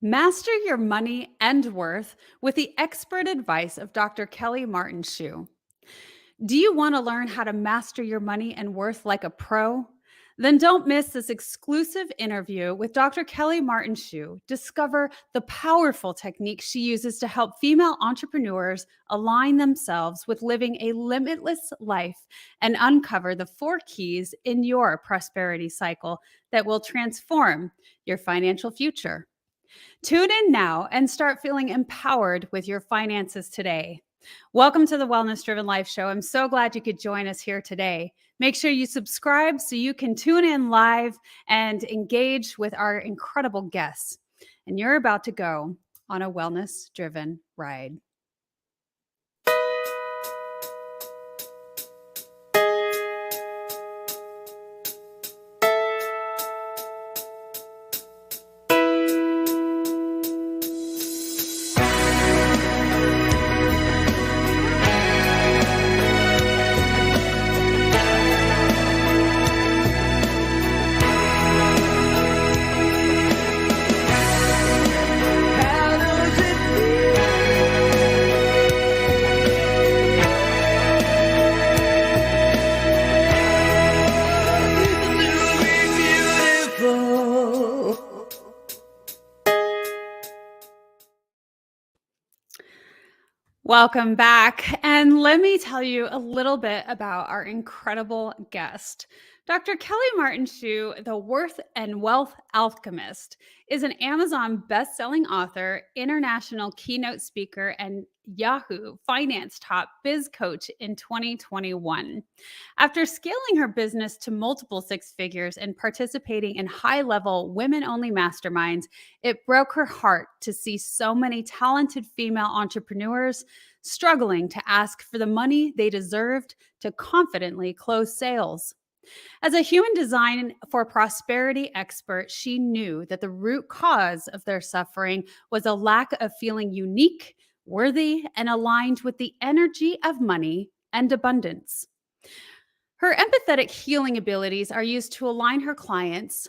Master your money and worth with the expert advice of Dr. Kelly Martin Schuh. Do you want to learn how to master your money and worth like a pro? Then don't miss this exclusive interview with Dr. Kelly Martin Schuh. Discover the powerful techniques she uses to help female entrepreneurs align themselves with living a limitless life and uncover the 4 keys in your prosperity cycle that will transform your financial future. Tune in now and start feeling empowered with your finances today. Welcome to the Wellness Driven Life Show. I'm so glad you could join us here today. Make sure you subscribe so you can tune in live and engage with our incredible guests. And you're about to go on a wellness driven ride. Welcome back. And let me tell you a little bit about our incredible guest. Dr. Kelly Martin Schuh, the Worth and Wealth Alchemist, is an Amazon best-selling author, international keynote speaker, and Yahoo Finance top biz coach in 2021. After scaling her business to multiple 6 figures and participating in high-level women-only masterminds, it broke her heart to see so many talented female entrepreneurs struggling to ask for the money they deserved to confidently close sales. As a human design for prosperity expert, she knew that the root cause of their suffering was a lack of feeling unique, worthy, and aligned with the energy of money and abundance. Her empathetic healing abilities are used to align her clients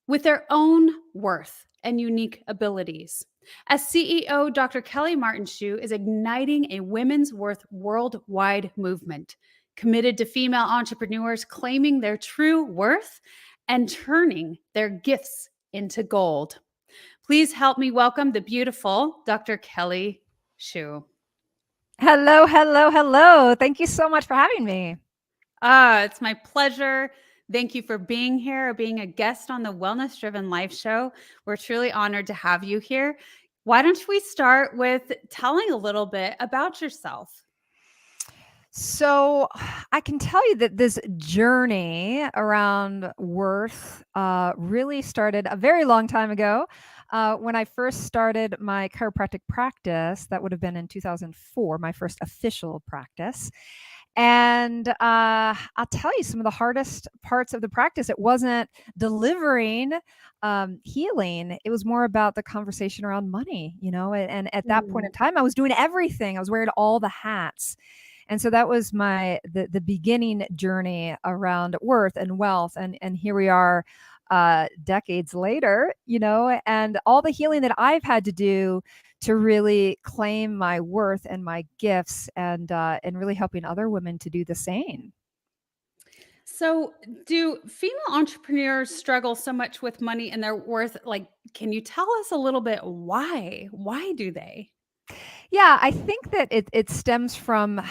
with their own worth and unique abilities. As CEO, Dr. Kelly Martin Schuh is igniting a women's worth worldwide movement committed to female entrepreneurs claiming their true worth and turning their gifts into gold. Please help me welcome the beautiful Dr. Kelly Schuh. Hello, hello, hello. Thank you so much for having me. It's my pleasure. Thank you for being here, being a guest on the Wellness Driven Life Show. We're truly honored to have you here. Why don't we start with telling a little bit about yourself? So, I can tell you that this journey around worth really started a very long time ago. When I first started my chiropractic practice, that would have been in 2004, my first official practice. And I'll tell you, some of the hardest parts of the practice, it wasn't delivering healing. It was more about the conversation around money, and at that point in time, I was doing everything. I was wearing all the hats. And so that was the beginning journey around worth and wealth. And here we are decades later, and all the healing that I've had to do to really claim my worth and my gifts and really helping other women to do the same. So, do female entrepreneurs struggle so much with money and their worth? Like, can you tell us a little bit why? Why do they? Yeah, I think that it stems from,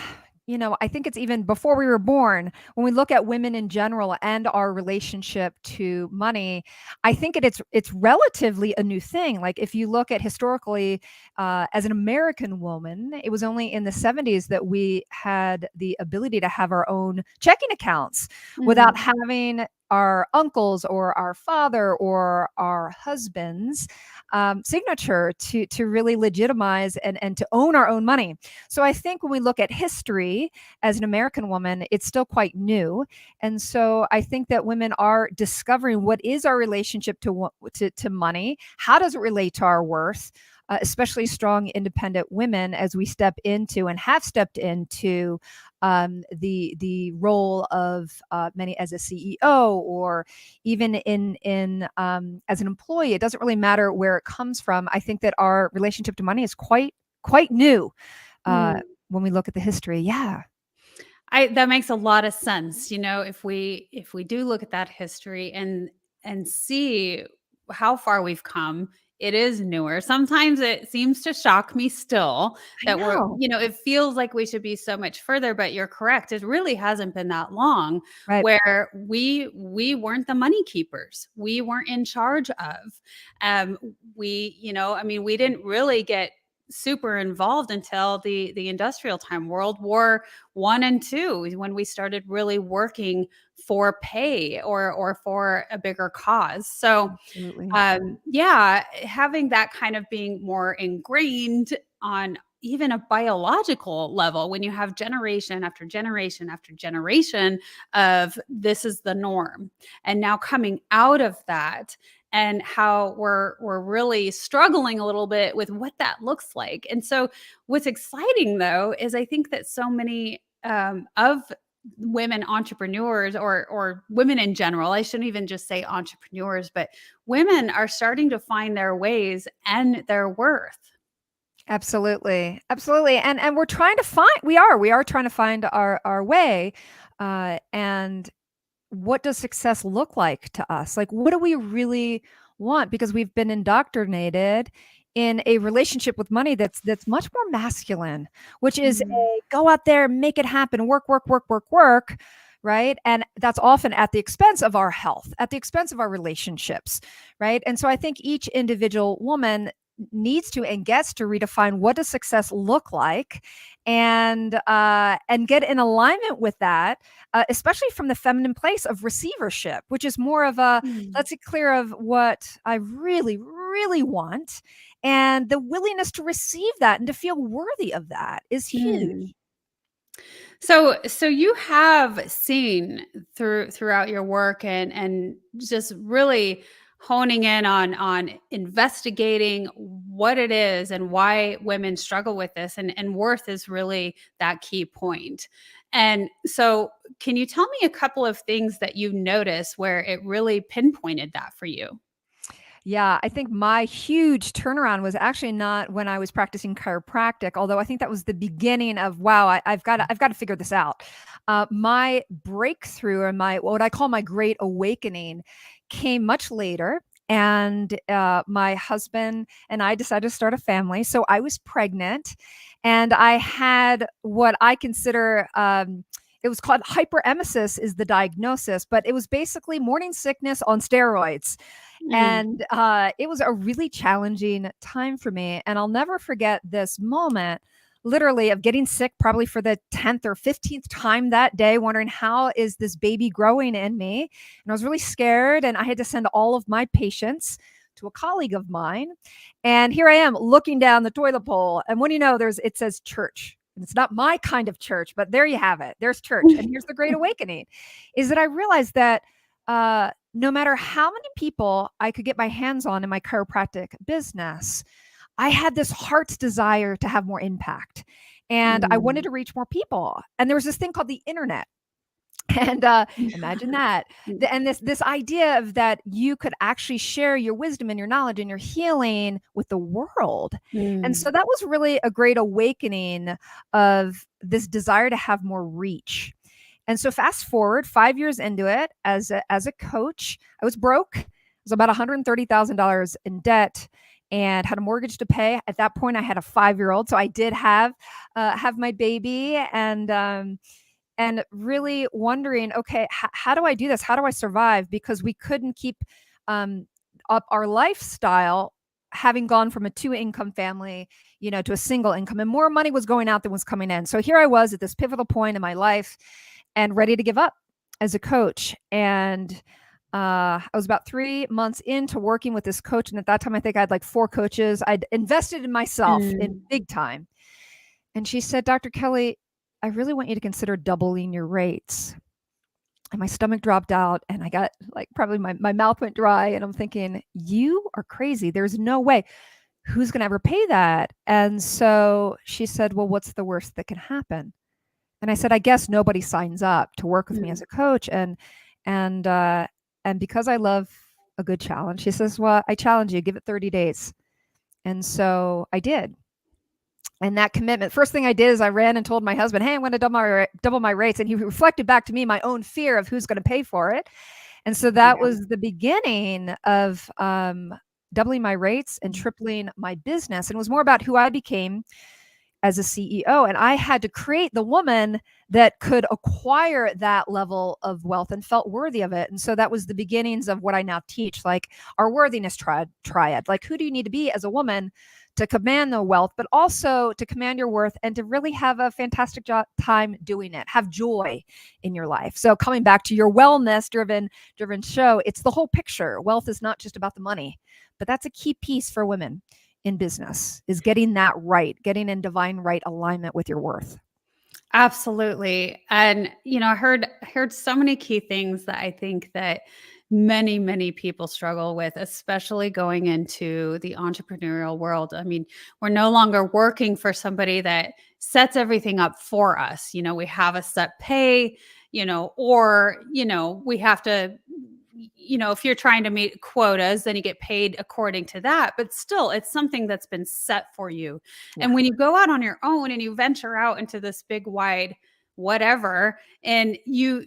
I think it's even before we were born. When we look at women in general and our relationship to money, I think it's relatively a new thing. Like if you look at historically, as an American woman, it was only in the 70s that we had the ability to have our own checking accounts without having our uncles or our father or our husbands signature to really legitimize and to own our own money. So I think when we look at history as an American woman, it's still quite new. And so I think that women are discovering what is our relationship to money, how does it relate to our worth, especially strong, independent women, as we step into and have stepped into the role of many as a CEO, or even in as an employee. It doesn't really matter where it comes from. I think that our relationship to money is quite new uh, Mm. when we look at the history. Yeah. I that makes a lot of sense. If we do look at that history and see how far we've come, it is newer. Sometimes it seems to shock me still I that know. it feels like we should be so much further, but you're correct. It really hasn't been that long Right. where we weren't the money keepers. We weren't in charge of. I mean, we didn't really get super involved until the industrial time, World War one and two, when we started really working for pay or for a bigger cause. So Absolutely. yeah, having that kind of being more ingrained on even a biological level, when you have generation after generation after generation of this is the norm, and now coming out of that, and how we're really struggling a little bit with what that looks like. And so what's exciting though is I think that so many of women entrepreneurs, or women in general, I shouldn't even just say entrepreneurs, but women are starting to find their ways and their worth. Absolutely. Absolutely. And we're trying to find we are trying to find our way. And what does success look like to us? Like, what do we really want? Because we've been indoctrinated in a relationship with money that's much more masculine, which is Mm, a go out there, make it happen, work, work, work, work, work, right? And that's often at the expense of our health, at the expense of our relationships, right? And so I think each individual woman needs to and gets to redefine what does success look like, and get in alignment with that, especially from the feminine place of receivership, which is more of a mm, let's get clear of what I really, really want. And the willingness to receive that and to feel worthy of that is huge. mm. So you have seen throughout your work and just really honing in on investigating what it is and why women struggle with this, and worth is really that key point. And so can you tell me a couple of things that you noticed where it really pinpointed that for you? Yeah, I think my huge turnaround was actually not when I was practicing chiropractic, although I think that was the beginning of wow, I've got to figure this out. My breakthrough, and my what I call my great awakening, came much later. And my husband and I decided to start a family. So I was pregnant, and I had what I consider it was called hyperemesis is the diagnosis, but it was basically morning sickness on steroids. Mm, And it was a really challenging time for me. And I'll never forget this moment, literally, of getting sick probably for the 10th or 15th time that day, wondering how is this baby growing in me? And I was really scared. And I had to send all of my patients to a colleague of mine. And here I am looking down the toilet bowl. And what do you know? It says church. And it's not my kind of church, but there you have it. There's church. And here's the great awakening is that I realized that no matter how many people I could get my hands on in my chiropractic business, I had this heart's desire to have more impact. And I wanted mm, to reach more people. And there was this thing called the internet. And imagine that. mm, And this idea of that you could actually share your wisdom and your knowledge and your healing with the world. And so mm, that was really a great awakening of this desire to have more reach. And so fast forward 5 years into it as a coach, I was broke. I was about $130,000 in debt and had a mortgage to pay. At that point, I had a 5-year-old, so I did have my baby, and really wondering, okay, how do I do this? How do I survive? Because we couldn't keep um, up our lifestyle, having gone from a two-income family, to a single income, and more money was going out than was coming in. So here I was at this pivotal point in my life and ready to give up as a coach. And I was about 3 months into working with this coach. And at that time, I think I had like 4 coaches. I'd invested in myself in mm. big time. And she said, Dr. Kelly, I really want you to consider doubling your rates. And my stomach dropped out, and I got like probably my mouth went dry. And I'm thinking, you are crazy. There's no way. who's going to ever pay that? And so she said, well, what's the worst that can happen? And I said, I guess nobody signs up to work with me as Mm. a coach. And, uh, and because I love a good challenge, she says, well, I challenge you, give it 30 days. And so I did. And that commitment, first thing I did is I ran and told my husband, hey, I'm going to double my rates. And he reflected back to me my own fear of who's going to pay for it. And so that Yeah. was the beginning of doubling my rates and tripling my business. And it was more about who I became as a CEO. And I had to create the woman that could acquire that level of wealth and felt worthy of it. And so that was the beginnings of what I now teach, like our worthiness triad. Like, who do you need to be as a woman to command the wealth, but also to command your worth and to really have a fantastic time doing it, have joy in your life. So coming back to your wellness driven show, it's the whole picture. Wealth is not just about the money, but that's a key piece for women in business, is getting that right, getting in divine right alignment with your worth. Absolutely. And I heard so many key things that I think that many people struggle with, especially going into the entrepreneurial world. I mean, we're no longer working for somebody that sets everything up for us. We have a set pay, or we have to, if you're trying to meet quotas, then you get paid according to that. But still, it's something that's been set for you. Yeah. And when you go out on your own and you venture out into this big wide whatever, and you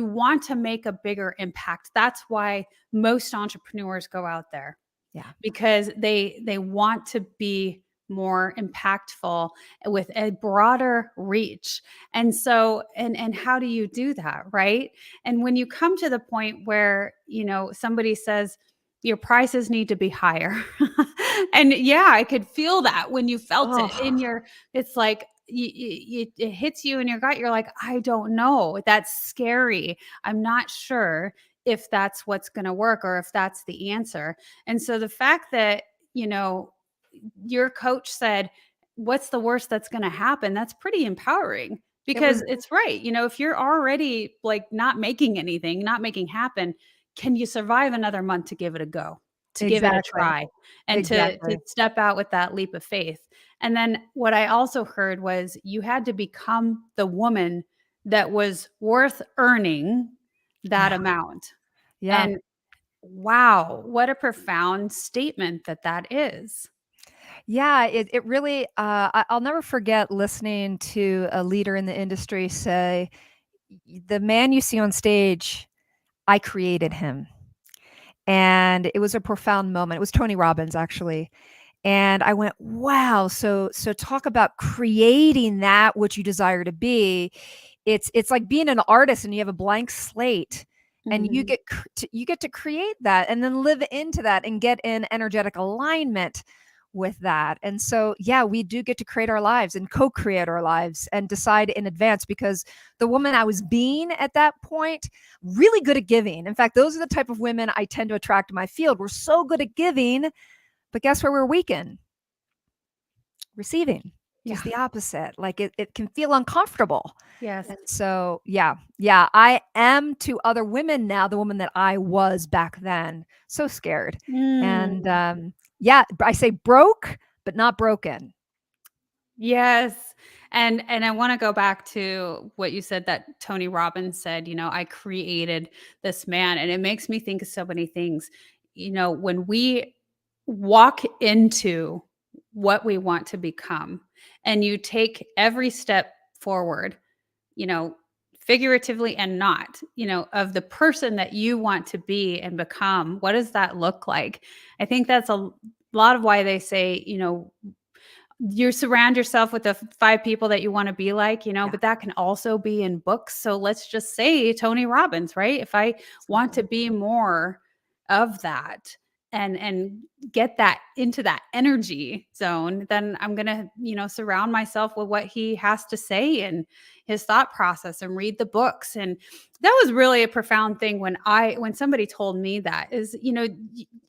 want to make a bigger impact, that's why most entrepreneurs go out there, Yeah. because they want to be more impactful with a broader reach. And so, and how do you do that, right? And when you come to the point where somebody says your prices need to be higher, and yeah, I could feel that when you felt it in Oh, your, it's like it hits you in your gut. You're like, I don't know, that's scary, I'm not sure if that's what's going to work or if that's the answer. And so the fact that, your coach said, what's the worst that's going to happen? That's pretty empowering, it was because it's right. If you're already like not making anything, not making happen, can you survive another month to give it a go, to give it a exactly, try, and to exactly. step out with that leap of faith? And then what I also heard was you had to become the woman that was worth earning that Yeah, amount. yeah, And wow, what a profound statement that is. yeah. It really. I'll never forget listening to a leader in the industry say, "The man you see on stage, I created him," and it was a profound moment. It was Tony Robbins, actually. And I went, wow. So talk about creating that which you desire to be. It's like being an artist and you have a blank slate, and you Mhm. get to create that and then live into that and get in energetic alignment with that. And so yeah, we do get to create our lives and co-create our lives and decide in advance, because the woman I was being at that point, really good at giving. In fact, those are the type of women I tend to attract in my field. We're so good at giving, but guess where we're weak in? Receiving. Yeah. Just the opposite. Like it can feel uncomfortable. Yes. And so, yeah, I am to other women now the woman that I was back then. So scared. And Mm. yeah, I say broke, but not broken. Yes. And I wanna go back to what you said, that Tony Robbins said, "I created this man," and it makes me think of so many things. When we walk into what we want to become, and you take every step forward, you know, figuratively and not, of the person that you want to be and become, what does that look like? I think that's a lot of why they say, you surround yourself with the 5 people that you wanna be like, Yeah, but that can also be in books. So let's just say Tony Robbins, right? If I want to absolutely. be more of that, and get that into that energy zone, then I'm gonna, surround myself with what he has to say and his thought process, and read the books. And that was really a profound thing when somebody told me that, is,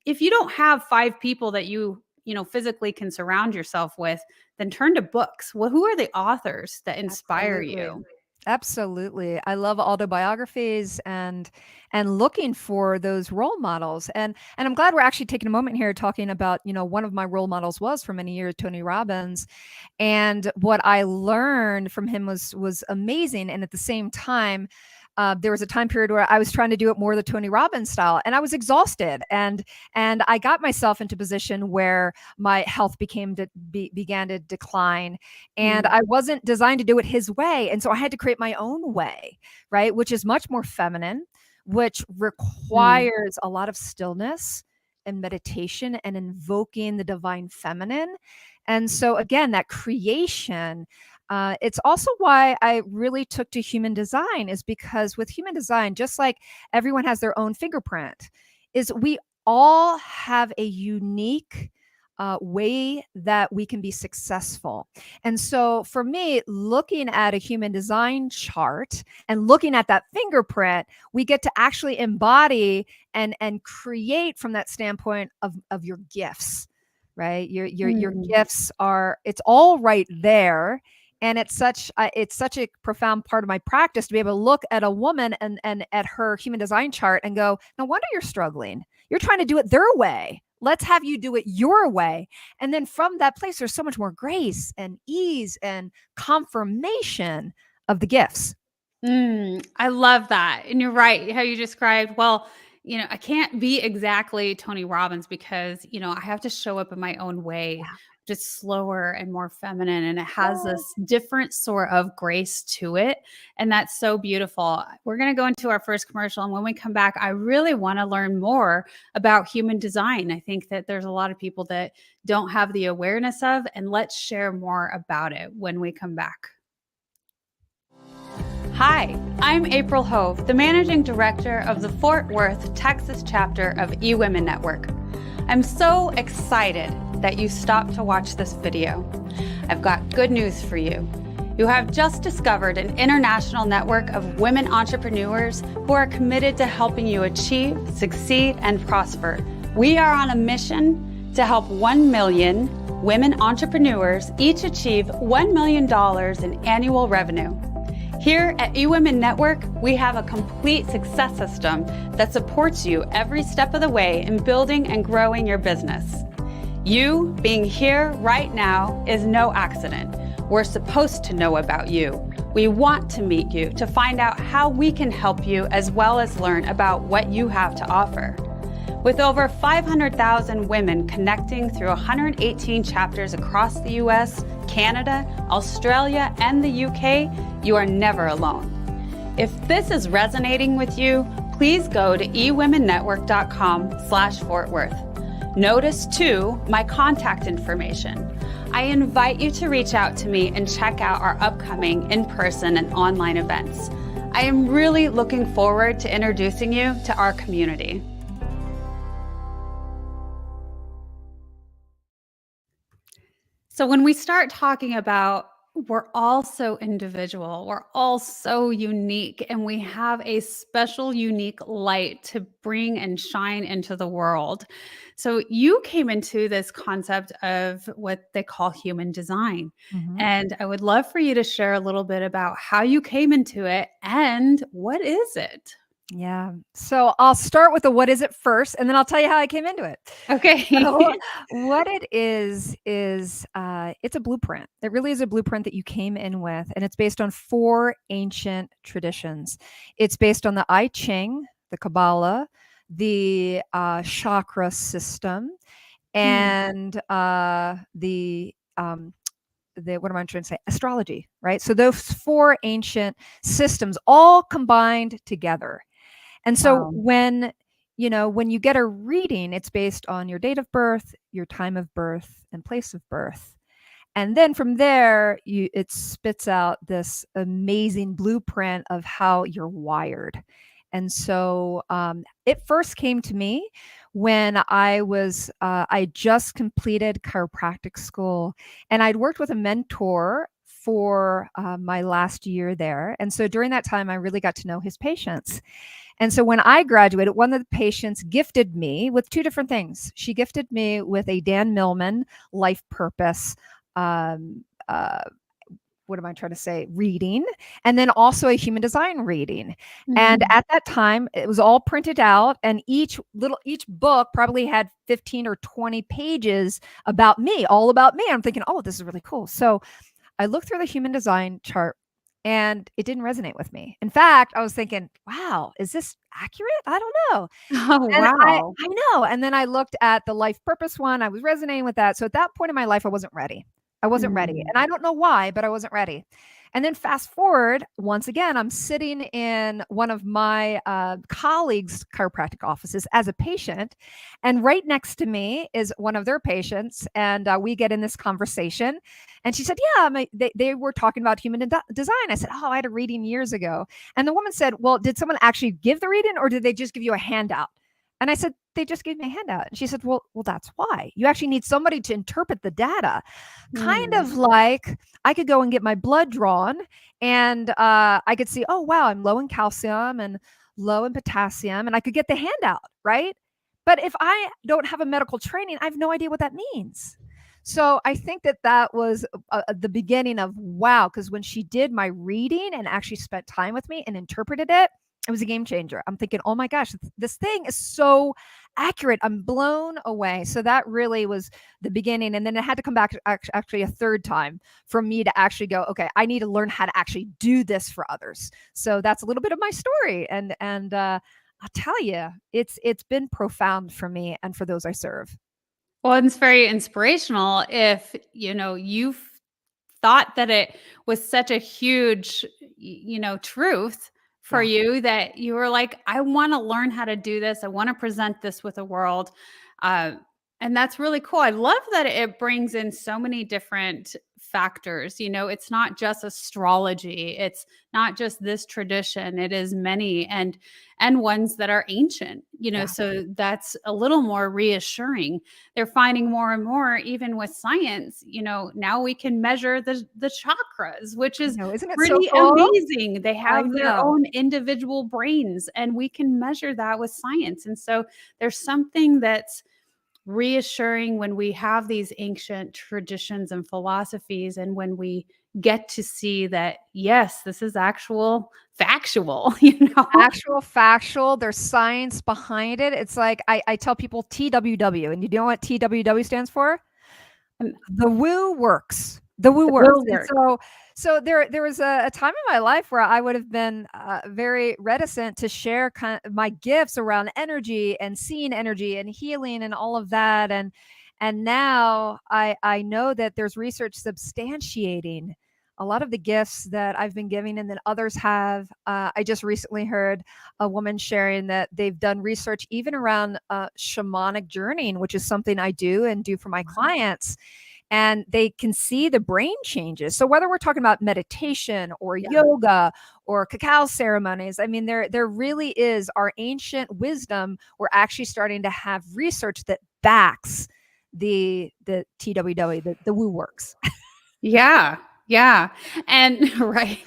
if you don't have 5 people that physically can surround yourself with, then turn to books. Well, who are the authors that inspire Absolutely. you? Absolutely. I love autobiographies and looking for those role models. And I'm glad we're actually taking a moment here talking about, one of my role models was for many years Tony Robbins. And what I learned from him was amazing. And at the same time, there was a time period where I was trying to do it more the Tony Robbins style, and I was exhausted, and I got myself into a position where my health began to decline, and Mm, I wasn't designed to do it his way, and so I had to create my own way, right? Which is much more feminine, which mm, requires a lot of stillness and meditation and invoking the divine feminine. And so again, that creation, it's also why I really took to human design, is because with human design, just like everyone has their own fingerprint, is we all have a unique way that we can be successful. And so for me, looking at a human design chart and looking at that fingerprint, we get to actually embody and create from that standpoint of your gifts, right? Your mm. gifts are, it's all right there. And it's such a profound part of my practice to be able to look at a woman and at her human design chart and go, no wonder you're struggling. You're trying to do it their way. Let's have you do it your way. And then from that place, there's so much more grace and ease and confirmation of the gifts. I love that. And you're right, how you described, well, I can't be exactly Tony Robbins because, I have to show up in my own way, just slower and more feminine. And it has Yeah. this different sort of grace to it. And that's so beautiful. We're going to go into our first commercial. And when we come back, I really want to learn more about human design. I think that there's a lot of people that don't have the awareness of, and let's share more about it when we come back. Hi, I'm April Hove, the Managing Director of the Fort Worth, Texas chapter of eWomen Network. I'm so excited that you stopped to watch this video. I've got good news for you. You have just discovered an international network of women entrepreneurs who are committed to helping you achieve, succeed, and prosper. We are on a mission to help 1 million women entrepreneurs each achieve $1 million in annual revenue. Here at eWomen Network, we have a complete success system that supports you every step of the way in building and growing your business. You being here right now is no accident. We're supposed to know about you. We want to meet you to find out how we can help you, as well as learn about what you have to offer. With over 500,000 women connecting through 118 chapters across the US, Canada, Australia, and the UK, you are never alone. If this is resonating with you, please go to ewomennetwork.com/Fort Worth. Notice too my contact information. I invite you to reach out to me and check out our upcoming in-person and online events. I am really looking forward to introducing you to our community. So when we start talking about we're all so individual, we're all so unique, and we have a special, unique light to bring and shine into the world. So you came into this concept of what they call human design. Mhm. And I would love for you to share a little bit about how you came into it and what is it? Yeah. So I'll start with the what is it first, and then I'll tell you how I came into it. So Okay. what it is it's a blueprint. It really is a blueprint that you came in with, and it's based on four ancient traditions. It's based on the I Ching, the Kabbalah, the chakra system, Hmm. and the what am I trying to say? Astrology, right? So those four ancient systems all combined together. And so Wow. when you get a reading, it's based on your date of birth, your time of birth, and place of birth. And then from there, it spits out this amazing blueprint of how you're wired. And so it first came to me when I just completed chiropractic school, and I'd worked with a mentor for my last year there. And so during that time, I really got to know his patients. And so when I graduated, one of the patients gifted me with two different things. She gifted me with a Dan Millman life purpose um, uh, what am I trying to say? Reading, and then also a human design reading. And Mhm. at that time, it was all printed out, and each book probably had 15 or 20 pages about me, all about me. I'm thinking, oh, this is really cool. So I looked through the human design chart and it didn't resonate with me. In fact, I was thinking, wow, is this accurate? I don't know. Oh, And wow. I know, and then I looked at the life purpose one, I was resonating with that, so at that point in my life, I wasn't ready. I wasn't ready, Mm. and I don't know why, but I wasn't ready. And then fast forward, once again, I'm sitting in one of my, colleagues' chiropractic offices as a patient, and right next to me is one of their patients, and, we get in this conversation, and she said, "Yeah, my" they were talking about human design. I said, "Oh, I had a reading years ago." And the woman said, "Well, did someone actually give the reading or did they just give you a handout?" And I said, "They just gave me a handout." And she said, "Well, that's why. You actually need somebody to interpret the data." Kind Mm. of like I could go and get my blood drawn and, I could see, "Oh, wow, I'm low in calcium and low in potassium," and I could get the handout, right? But if I don't have a medical training, I have no idea what that means. So I think that that was, the beginning of wow, because when she did my reading and actually spent time with me and interpreted it, it was a game changer. I'm thinking, "Oh my gosh, this thing is so accurate." I'm blown away. So that really was the beginning, and then it had to come back actually a third time for me to actually go, "Okay, I need to learn how to actually do this for others." So that's a little bit of my story, and I'll tell you, it's been profound for me and for those I serve. Well, and it's very inspirational if, you've thought that it was such a huge, truth for Yeah. you that you were like, "I wanna learn how to do this. I wanna present this with the world." Uh, and that's really cool. I love that it brings in so many different factors. It's not just astrology. It's not just this tradition. It is many and ones that are ancient, Yeah. so that's a little more reassuring. They're finding more and more, even with science, now we can measure the chakras, which I is know, isn't it so pretty cool? amazing. They I have their know. own individual brains, and we can measure that with science. And so there's something that's reassuring when we have these ancient traditions and philosophies, and when we get to see that, yes, this is actual factual, Actual factual, there's science behind it. It's like I tell people TWW, and you know what TWW stands for? And The woo works. The woo it works. will And work. so there was a time in my life where I would have been, very reticent to share kind of my gifts around energy and seeing energy and healing and all of that, and now I know that there's research substantiating a lot of the gifts that I've been giving and that others have. I just recently heard a woman sharing that they've done research even around, shamanic journeying, which is something I do and do for my clients, and they can see the brain changes. So whether we're talking about meditation or Yeah. yoga or cacao ceremonies, I mean, there really is our ancient wisdom. We're actually starting to have research that backs the TWW, the woo works. Yeah. Yeah. And right.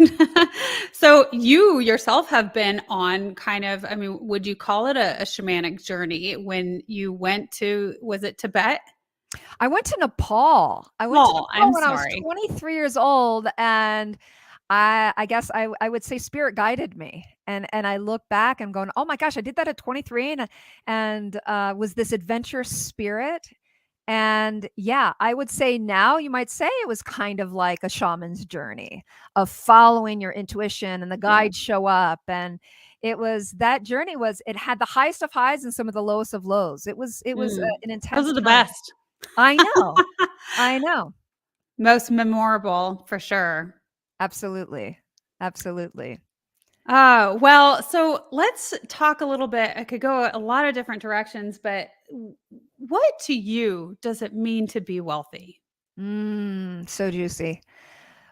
So you yourself have been on kind of, I mean, would you call it a shamanic journey when you went to, was it Tibet? I went to Nepal. I went to Oh, Nepal I'm when I was sorry. 23 years old, and I guess I would say spirit guided me, and I look back and going, "Oh my gosh, I did that at 23 and was this adventurous spirit." And yeah, I would say now you might say it was kind of like a shaman's journey of following your intuition and the Yeah. guides show up, and that journey was it had the highest of highs and some of the lowest of lows. It was Mm. an Those intense are the time. best. I know. I know. Most memorable for sure. Absolutely. Absolutely. Well, so let's talk a little bit. I could go a lot of different directions, but what to you does it mean to be wealthy? So juicy.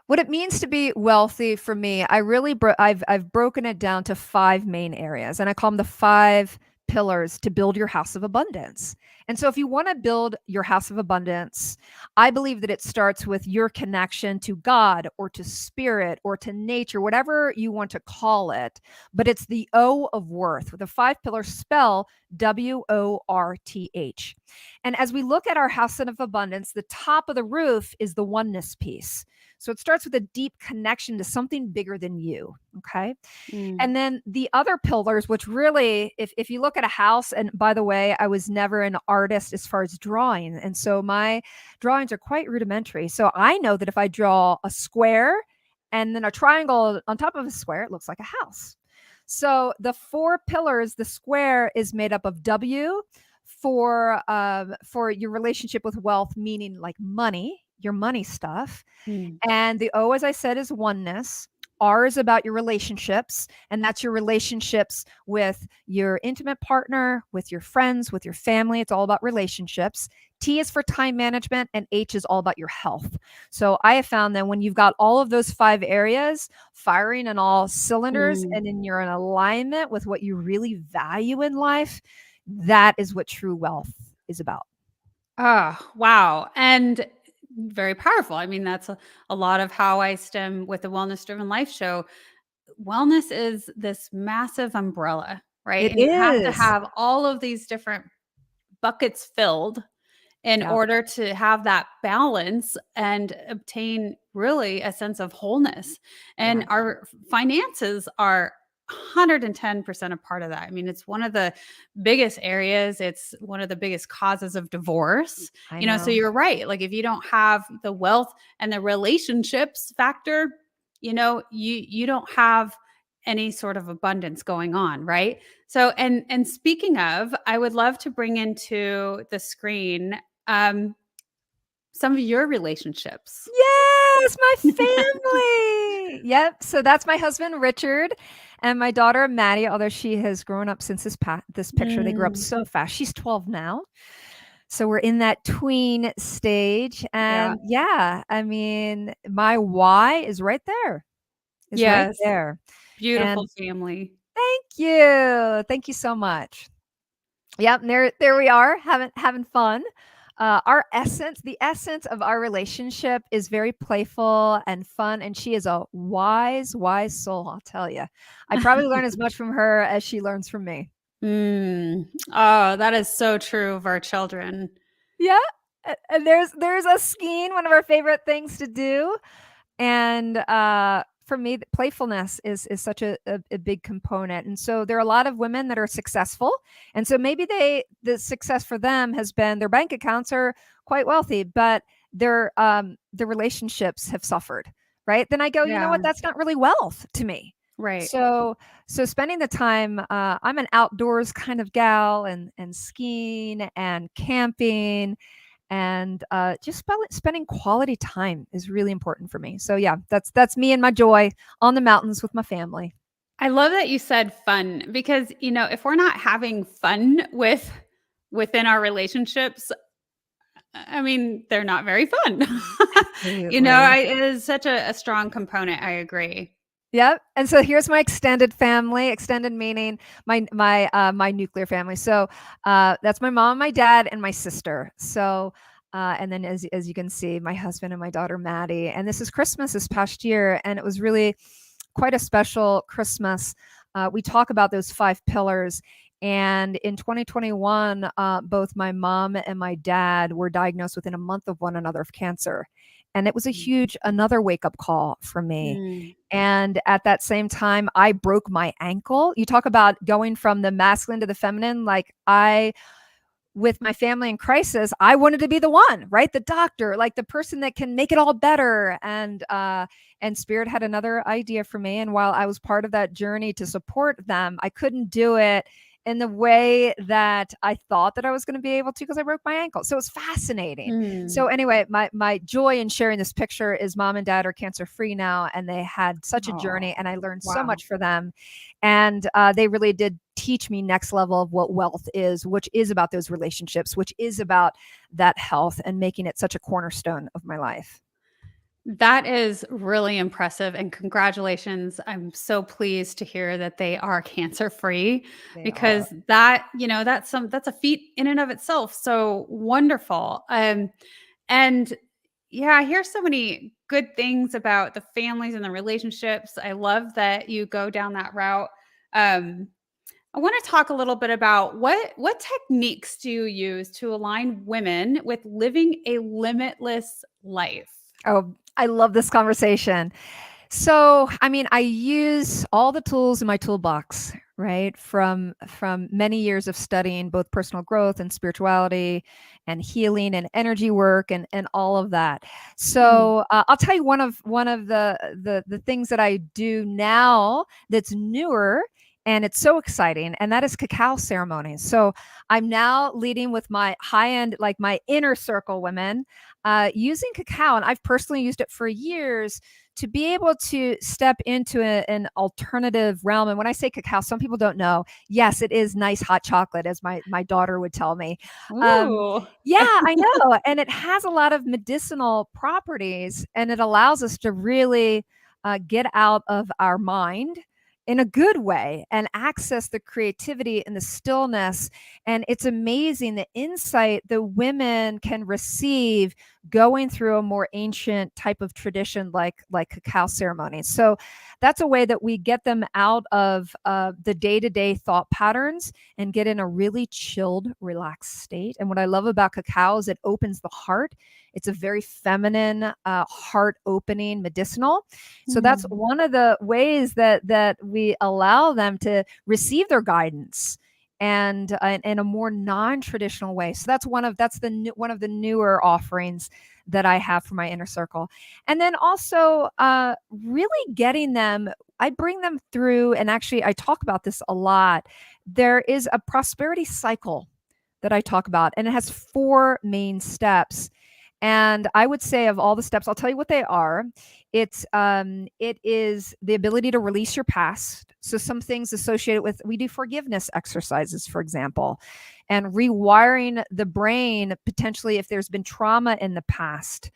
What it means to be wealthy for me, I really I've broken it down to 5 main areas, and I call them the 5 pillars to build your house of abundance. And so if you want to build your house of abundance, I believe that it starts with your connection to God or to spirit or to nature, whatever you want to call it. But it's the O of worth. The five pillars spell WORTH. And as we look at our house of abundance, the top of the roof is the oneness piece. So it starts with a deep connection to something bigger than you. Okay. Mm. And then the other pillars, which really, if you look at a house, and by the way, I was never an artist as far as drawing. And so my drawings are quite rudimentary. So I know that if I draw a square and then a triangle on top of a square, it looks like a house. So the four pillars, the square is made up of W for your relationship with wealth, meaning like money, your money stuff. Mm. And the O, as I said, is oneness. R is about your relationships, and that's your relationships with your intimate partner, with your friends, with your family. It's all about relationships. T is for time management, and H is all about your health. So I have found that when you've got all of those five areas firing on all cylinders, Mm. and then you're in alignment with what you really value in life, that is what true wealth is about. Oh, wow. And very powerful. I mean, that's a lot of how I stem with the Wellness Driven Life show. Wellness is this massive umbrella, right? It And you have to is. have all of these different buckets filled in Yeah, order to have that balance and obtain really a sense of wholeness. yeah, And our finances are 110% a part of that. I mean, it's one of the biggest areas. It's one of the biggest causes of divorce. I So know. you're right. Like if you don't have the wealth and the relationships factor, you don't have any sort of abundance going on, right? So and speaking of, I would love to bring into the screen um, some of your relationships. Yes, my family. Yep. So that's my husband Richard and my daughter Maddie. Although she has grown up since this picture, they grew up Mm, so fast. She's 12 now, so we're in that tween stage. yeah. And yeah, I mean, my why is right there. Is right Yes. there. Beautiful And family. thank you so much. Yep, and there we are, having fun. Our essence, the essence of our relationship is very playful and fun, and she is a wise, wise soul, I'll tell you. I probably learn as much from her as she learns from me. Mm. Oh, that is so true of our children. Yeah, and there's a skiing, one of our favorite things to do. And for me, playfulness is such a big component. And so there are a lot of women that are successful, and so maybe the success for them has been their bank accounts are quite wealthy, but their relationships have suffered, right? Then I go, you know Yeah. what, that's not really wealth to me. Right. So spending the time, I'm an outdoors kind of gal, and skiing and camping and just spending quality time is really important for me. So yeah, that's me and my joy on the mountains with my family. I love that you said fun because, if we're not having fun within our relationships, I mean, they're not very fun. Absolutely. It is such a strong component. I agree. Yep. And so here's my extended family, extended meaning my nuclear family. So that's my mom, my dad, and my sister. So and then as you can see, my husband and my daughter Maddie. And this is Christmas this past year, and it was really quite a special Christmas. We talk about those five pillars. And in 2021, both my mom and my dad were diagnosed within a month of one another of cancer. And it was a huge, another wake up call for me. Mm. And at that same time, I broke my ankle. You talk about going from the masculine to the feminine. Like with my family in crisis, I wanted to be the one, right? The doctor, like the person that can make it all better. And Spirit had another idea for me. And while I was part of that journey to support them, I couldn't do it in the way that I thought that I was going to be able to because I broke my ankle. So it's fascinating. Mm. So anyway, my joy in sharing this picture is mom and dad are cancer free now, and they had such a journey, Oh, and I learned so wow. much for them. And they really did teach me next level of what wealth is, which is about those relationships, which is about that health and making it such a cornerstone of my life. That is really impressive, and congratulations. I'm so pleased to hear that they are cancer free They are. because that's a feat in and of itself. So wonderful. And yeah, I hear so many good things about the families and the relationships. I love that you go down that route. Um, I want to talk a little bit about what techniques do you use to align women with living a limitless life? Oh, I love this conversation. So, I mean, I use all the tools in my toolbox, right? From many years of studying both personal growth and spirituality and healing and energy work and all of that. Mm. So, I'll tell you one of the things that I do now that's newer and it's so exciting, and that is cacao ceremonies. So, I'm now leading with my high end, like my inner circle women, using cacao, and I've personally used it for years to be able to step into an alternative realm. And when I say cacao, some people don't know. Yes, it is nice hot chocolate, as my daughter would tell me. Ooh. Yeah, I know, and it has a lot of medicinal properties, and it allows us to really get out of our mind in a good way and access the creativity and the stillness. And it's amazing the insight the women can receive going through a more ancient type of tradition like cacao ceremonies. So that's a way that we get them out of the day-to-day thought patterns and get in a really chilled, relaxed state. And what I love about cacao is it opens the heart. It's a very feminine, heart opening medicinal. So that's Mm. one of the ways that we allow them to receive their guidance and in a more non-traditional way. So one of the newer offerings that I have for my inner circle. And then also really getting them, I bring them through, and actually I talk about this a lot. There is a prosperity cycle that I talk about, and it has four main steps. And I would say of all the steps, I'll tell you what they are. It is the ability to release your past. So some things associated with, we do forgiveness exercises, for example, and rewiring the brain potentially if there's been trauma in the past.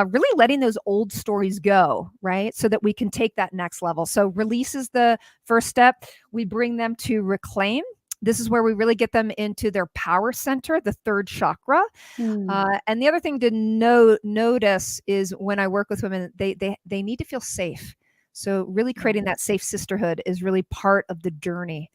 Really letting those old stories go, right? So that we can take that next level. So release is the first step. We bring them to reclaim. This is where we really get them into their power center, the third chakra. Mm. And the other thing to notice is when I work with women, they need to feel safe. So really creating that safe sisterhood is really part of the journey.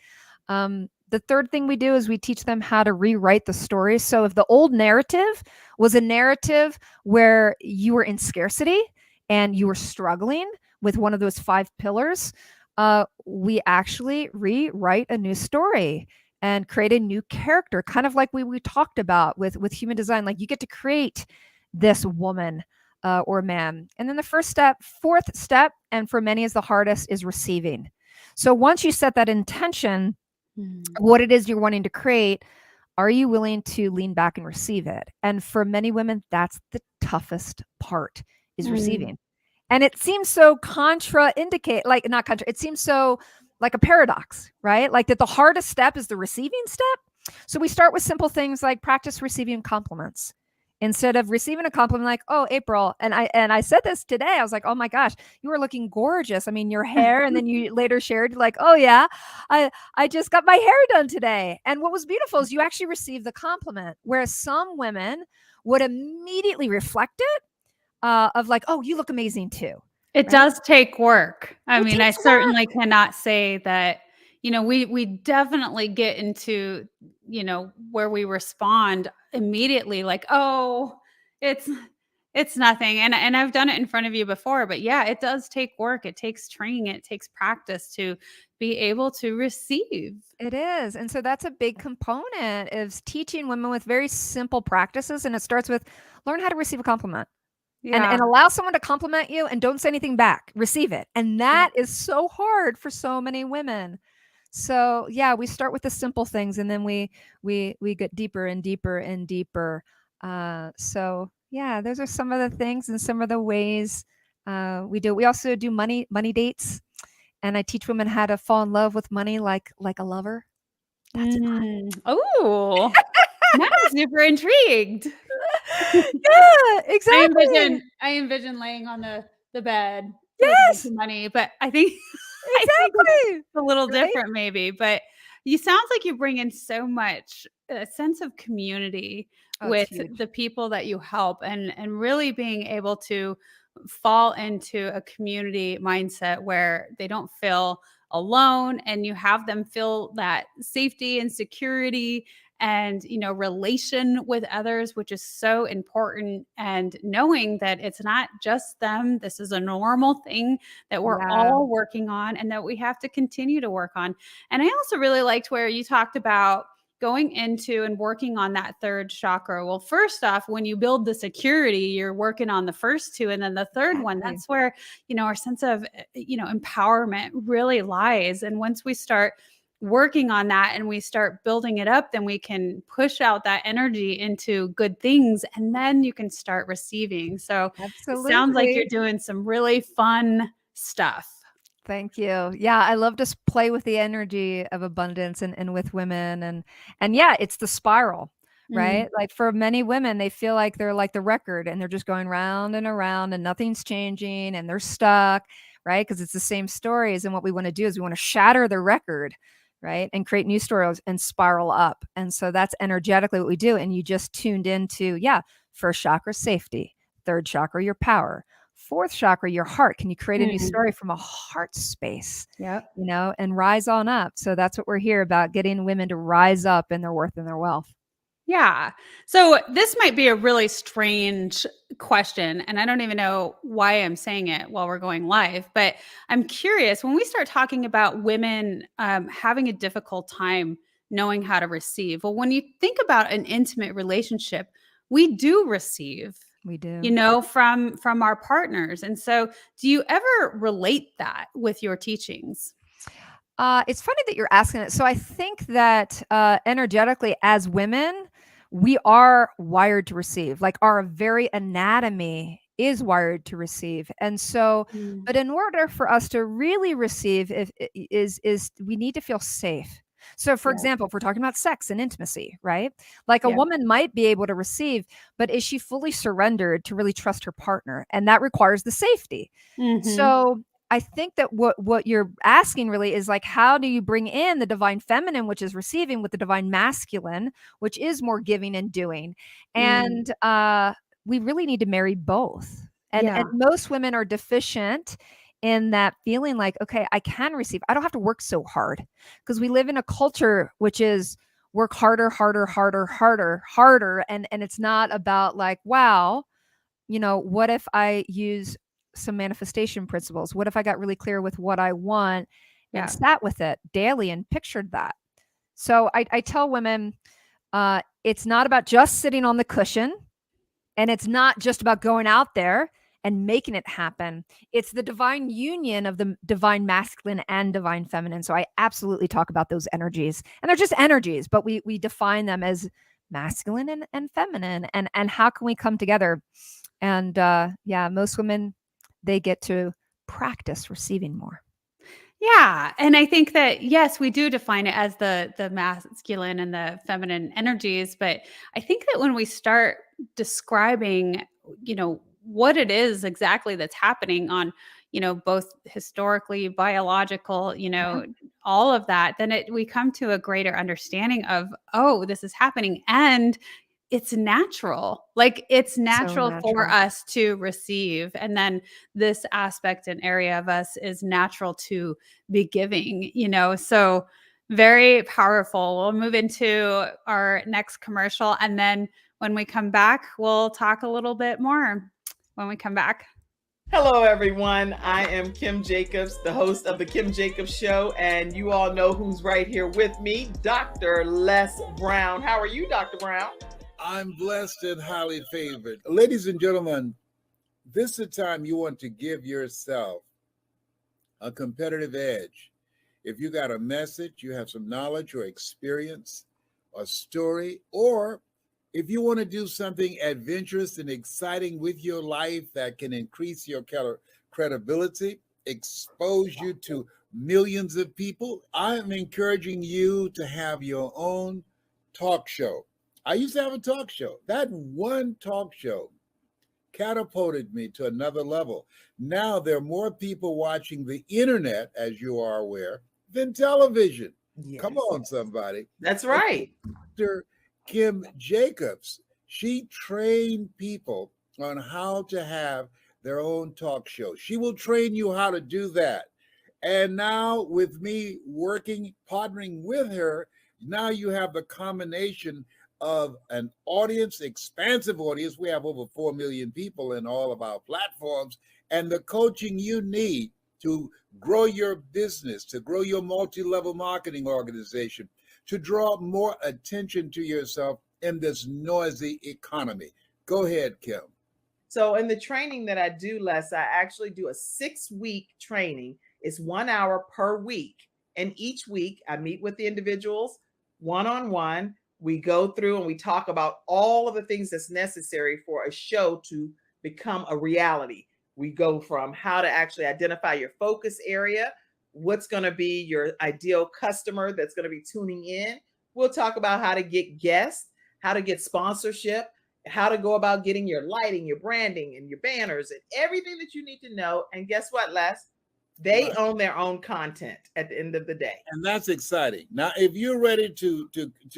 The third thing we do is we teach them how to rewrite the story. So if the old narrative was a narrative where you were in scarcity and you were struggling with one of those five pillars, we actually rewrite a new story and create a new character, kind of like we talked about with human design. Like you get to create this woman or man. And then the fourth step, and for many is the hardest, is receiving. So once you set that intention, Mm. what it is you're wanting to create, are you willing to lean back and receive it? And for many women, that's the toughest part, is Mm. receiving. And it seems so contraindicate, like not contra, it seems so like a paradox, right? Like that the hardest step is the receiving step. So we start with simple things like practice receiving compliments. Instead of receiving a compliment like, "Oh, April," and I said this today. I was like, "Oh my gosh, you are looking gorgeous." I mean, your hair, and then you later shared like, "Oh yeah, I just got my hair done today." And what was beautiful is you actually received the compliment, whereas some women would immediately reflect it of like, "Oh, you look amazing too," It right? does take work. I It mean, I takes work. certainly cannot say that, we definitely get into, where we respond immediately like, "Oh, it's it's nothing." And I've done it in front of you before, but yeah, it does take work. It takes training, it takes practice to be able to receive. It is. And so that's a big component is teaching women with very simple practices. And it starts with learn how to receive a compliment. And Yeah. allow someone to compliment you and don't say anything back. Receive it. And Yeah. that is so hard for so many women. So yeah, we start with the simple things and then we get deeper and deeper and deeper. So yeah, those are some of the things and some of the ways we do. We also do money dates, and I teach women how to fall in love with money like a lover. That's Mm. Oh, now I'm super intrigued. Yeah, exactly. I envision laying on the bed with a bunch Yes, of money, but I think I think it's exactly. a little Right? different maybe, but you sounds like you bring in so much a sense of community Oh, it's with huge. the people that you help and really being able to fall into a community mindset where they don't feel alone and you have them feel that safety and security and relation with others, which is so important, and knowing that it's not just them, this is a normal thing that we're Yeah, all working on and that we have to continue to work on. And I also really liked where you talked about going into and working on that third chakra. Well, first off, when you build the security, you're working on the first two, and then the third one, exactly. that's where our sense of empowerment really lies. And once we start working on that and we start building it up, then we can push out that energy into good things, and then you can start receiving. So it sounds like you're Absolutely. doing some really fun stuff. Thank you. Yeah, I love to play with the energy of abundance and with women and yeah, it's the spiral, Mm, right? Like for many women, they feel like they're like the record and they're just going round and around and nothing's changing and they're stuck, right? Because it's the same stories. And what we want to do is we want to shatter the record, right? And create new stories and spiral up. And so that's energetically what we do. And you just tuned into, yeah, first chakra, safety, third chakra, your power, fourth chakra, your heart. Can you create a new mm, story from a heart space, yep. and rise on up? So that's what we're here about, getting women to rise up in their worth and their wealth. Yeah. So this might be a really strange question, and I don't even know why I'm saying it while we're going live, but I'm curious when we start talking about women having a difficult time knowing how to receive. Well, when you think about an intimate relationship, we do receive, We do. from our partners. And so, do you ever relate that with your teachings? It's funny that you're asking it. So I think that energetically, as women, we are wired to receive. Like our very anatomy is wired to receive, and so, Mm, but in order for us to really receive, is we need to feel safe. So, for yeah. example, if we're talking about sex and intimacy, right? Like a Yeah. woman might be able to receive, but is she fully surrendered to really trust her partner? And that requires the safety. Hmm. So I think that what you're asking really is like, how do you bring in the divine feminine, which is receiving, with the divine masculine, which is more giving and doing? Mm, And we really need to marry both. And yeah. most women are deficient in that feeling like, okay, I can receive. I don't have to work so hard, because we live in a culture which is work harder, harder, harder, harder, harder. And it's not about like, wow, what if I use some manifestation principles? What if I got really clear with what I want and Yeah. sat with it daily and pictured that? So I tell women, it's not about just sitting on the cushion, and it's not just about going out there and making it happen. It's the divine union of the divine masculine and divine feminine. So I absolutely talk about those energies. And they're just energies, but we define them as masculine and feminine. And how can we come together? And yeah, most women, they get to practice receiving more. Yeah, and I think that yes, we do define it as the masculine and the feminine energies, but I think that when we start describing, what it is exactly that's happening on, both historically, biological, Yeah, all of that, then we come to a greater understanding of, oh, this is happening and it's natural. Like it's so natural for natural. us to receive, and then this aspect and area of us is natural to be giving, so very powerful. We'll move into our next commercial, and then when we come back, we'll talk a little bit more when we come back. Hello, everyone. I am Kim Jacobs, the host of The Kim Jacobs Show, and you all know who's right here with me, Dr. Les Brown. How are you, Dr. Brown? I'm blessed and highly favored. Ladies and gentlemen, this is the time you want to give yourself a competitive edge. If you got a message, you have some knowledge or experience, a story, or if you want to do something adventurous and exciting with your life that can increase your credibility, expose you to millions of people, I'm encouraging you to have your own talk show. I used to have a talk show. That one talk show catapulted me to another level. Now there are more people watching the internet, as you are aware, than television. Yes. Come on, somebody. That's right. Dr. Kim Jacobs, she trained people on how to have their own talk show. She will train you how to do that. And now, with me working, partnering with her, now you have the combination of an audience, expansive audience. We have over 4 million people in all of our platforms, and the coaching you need to grow your business, to grow your multi-level marketing organization, to draw more attention to yourself in this noisy economy. Go ahead, Kim. So in the training that I do, Les, I actually do a 6-week training. It's 1 hour per week. And each week I meet with the individuals one-on-one. We go through and we talk about all of the things that's necessary for a show to become a reality. We go from how to actually identify your focus area, what's going to be your ideal customer that's going to be tuning in. We'll talk about how to get guests, how to get sponsorship, how to go about getting your lighting, your branding, and your banners, and everything that you need to know. And guess what, Les? They own their own content at the end of the day. And that's exciting. Now, if you're ready to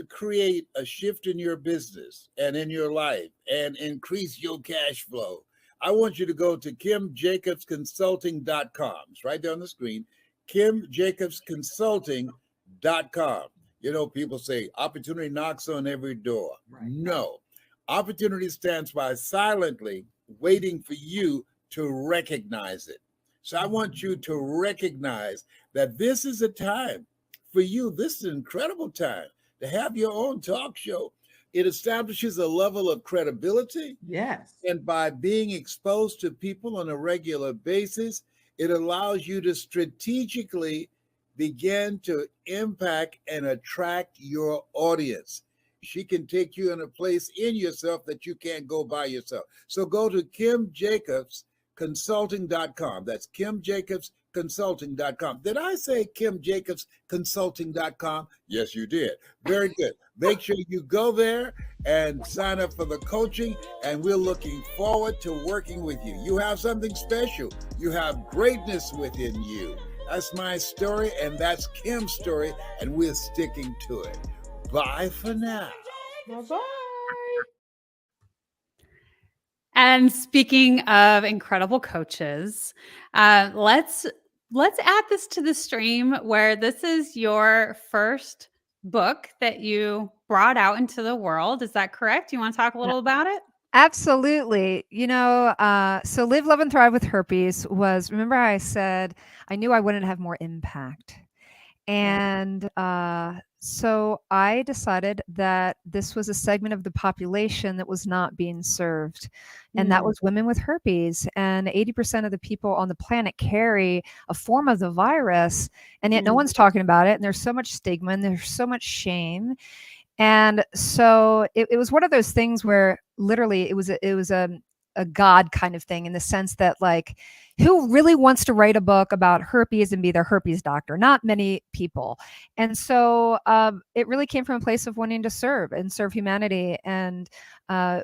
create a shift in your business and in your life and increase your cash flow, I want you to go to KimJacobsConsulting.com. It's right there on the screen, KimJacobsConsulting.com. You know, people say opportunity knocks on every door. Right. No. Opportunity stands by silently waiting for you to recognize it. So I want you to recognize that this is a time for you. This is an incredible time to have your own talk show. It establishes a level of credibility. Yes. And by being exposed to people on a regular basis, it allows you to strategically begin to impact and attract your audience. She can take you in a place in yourself that you can't go by yourself. So go to KimJacobsConsulting.com. That's KimJacobsConsulting.com. Did I say KimJacobsConsulting.com? Yes, you did. Very good. Make sure you go there and sign up for the coaching, and we're looking forward to working with you. You have something special. You have greatness within you. That's my story, and that's Kim's story, and we're sticking to it. Bye for now. Bye-bye. And speaking of incredible coaches, let's add this to the stream where this is your first book that you brought out into the world. Is that correct? You want to talk a little about it? Absolutely. You know, so Live, Love, and Thrive with Herpes was, remember I said I knew I wouldn't have more impact. And so I decided that this was a segment of the population that was not being served. And that was women with herpes. And 80% of the people on the planet carry a form of the virus, and yet no one's talking about it. And there's so much stigma and there's so much shame. And so it was one of those things where literally it was a God kind of thing, in the sense that, like, who really wants to write a book about herpes and be their herpes doctor? Not many people. And so it really came from a place of wanting to serve humanity and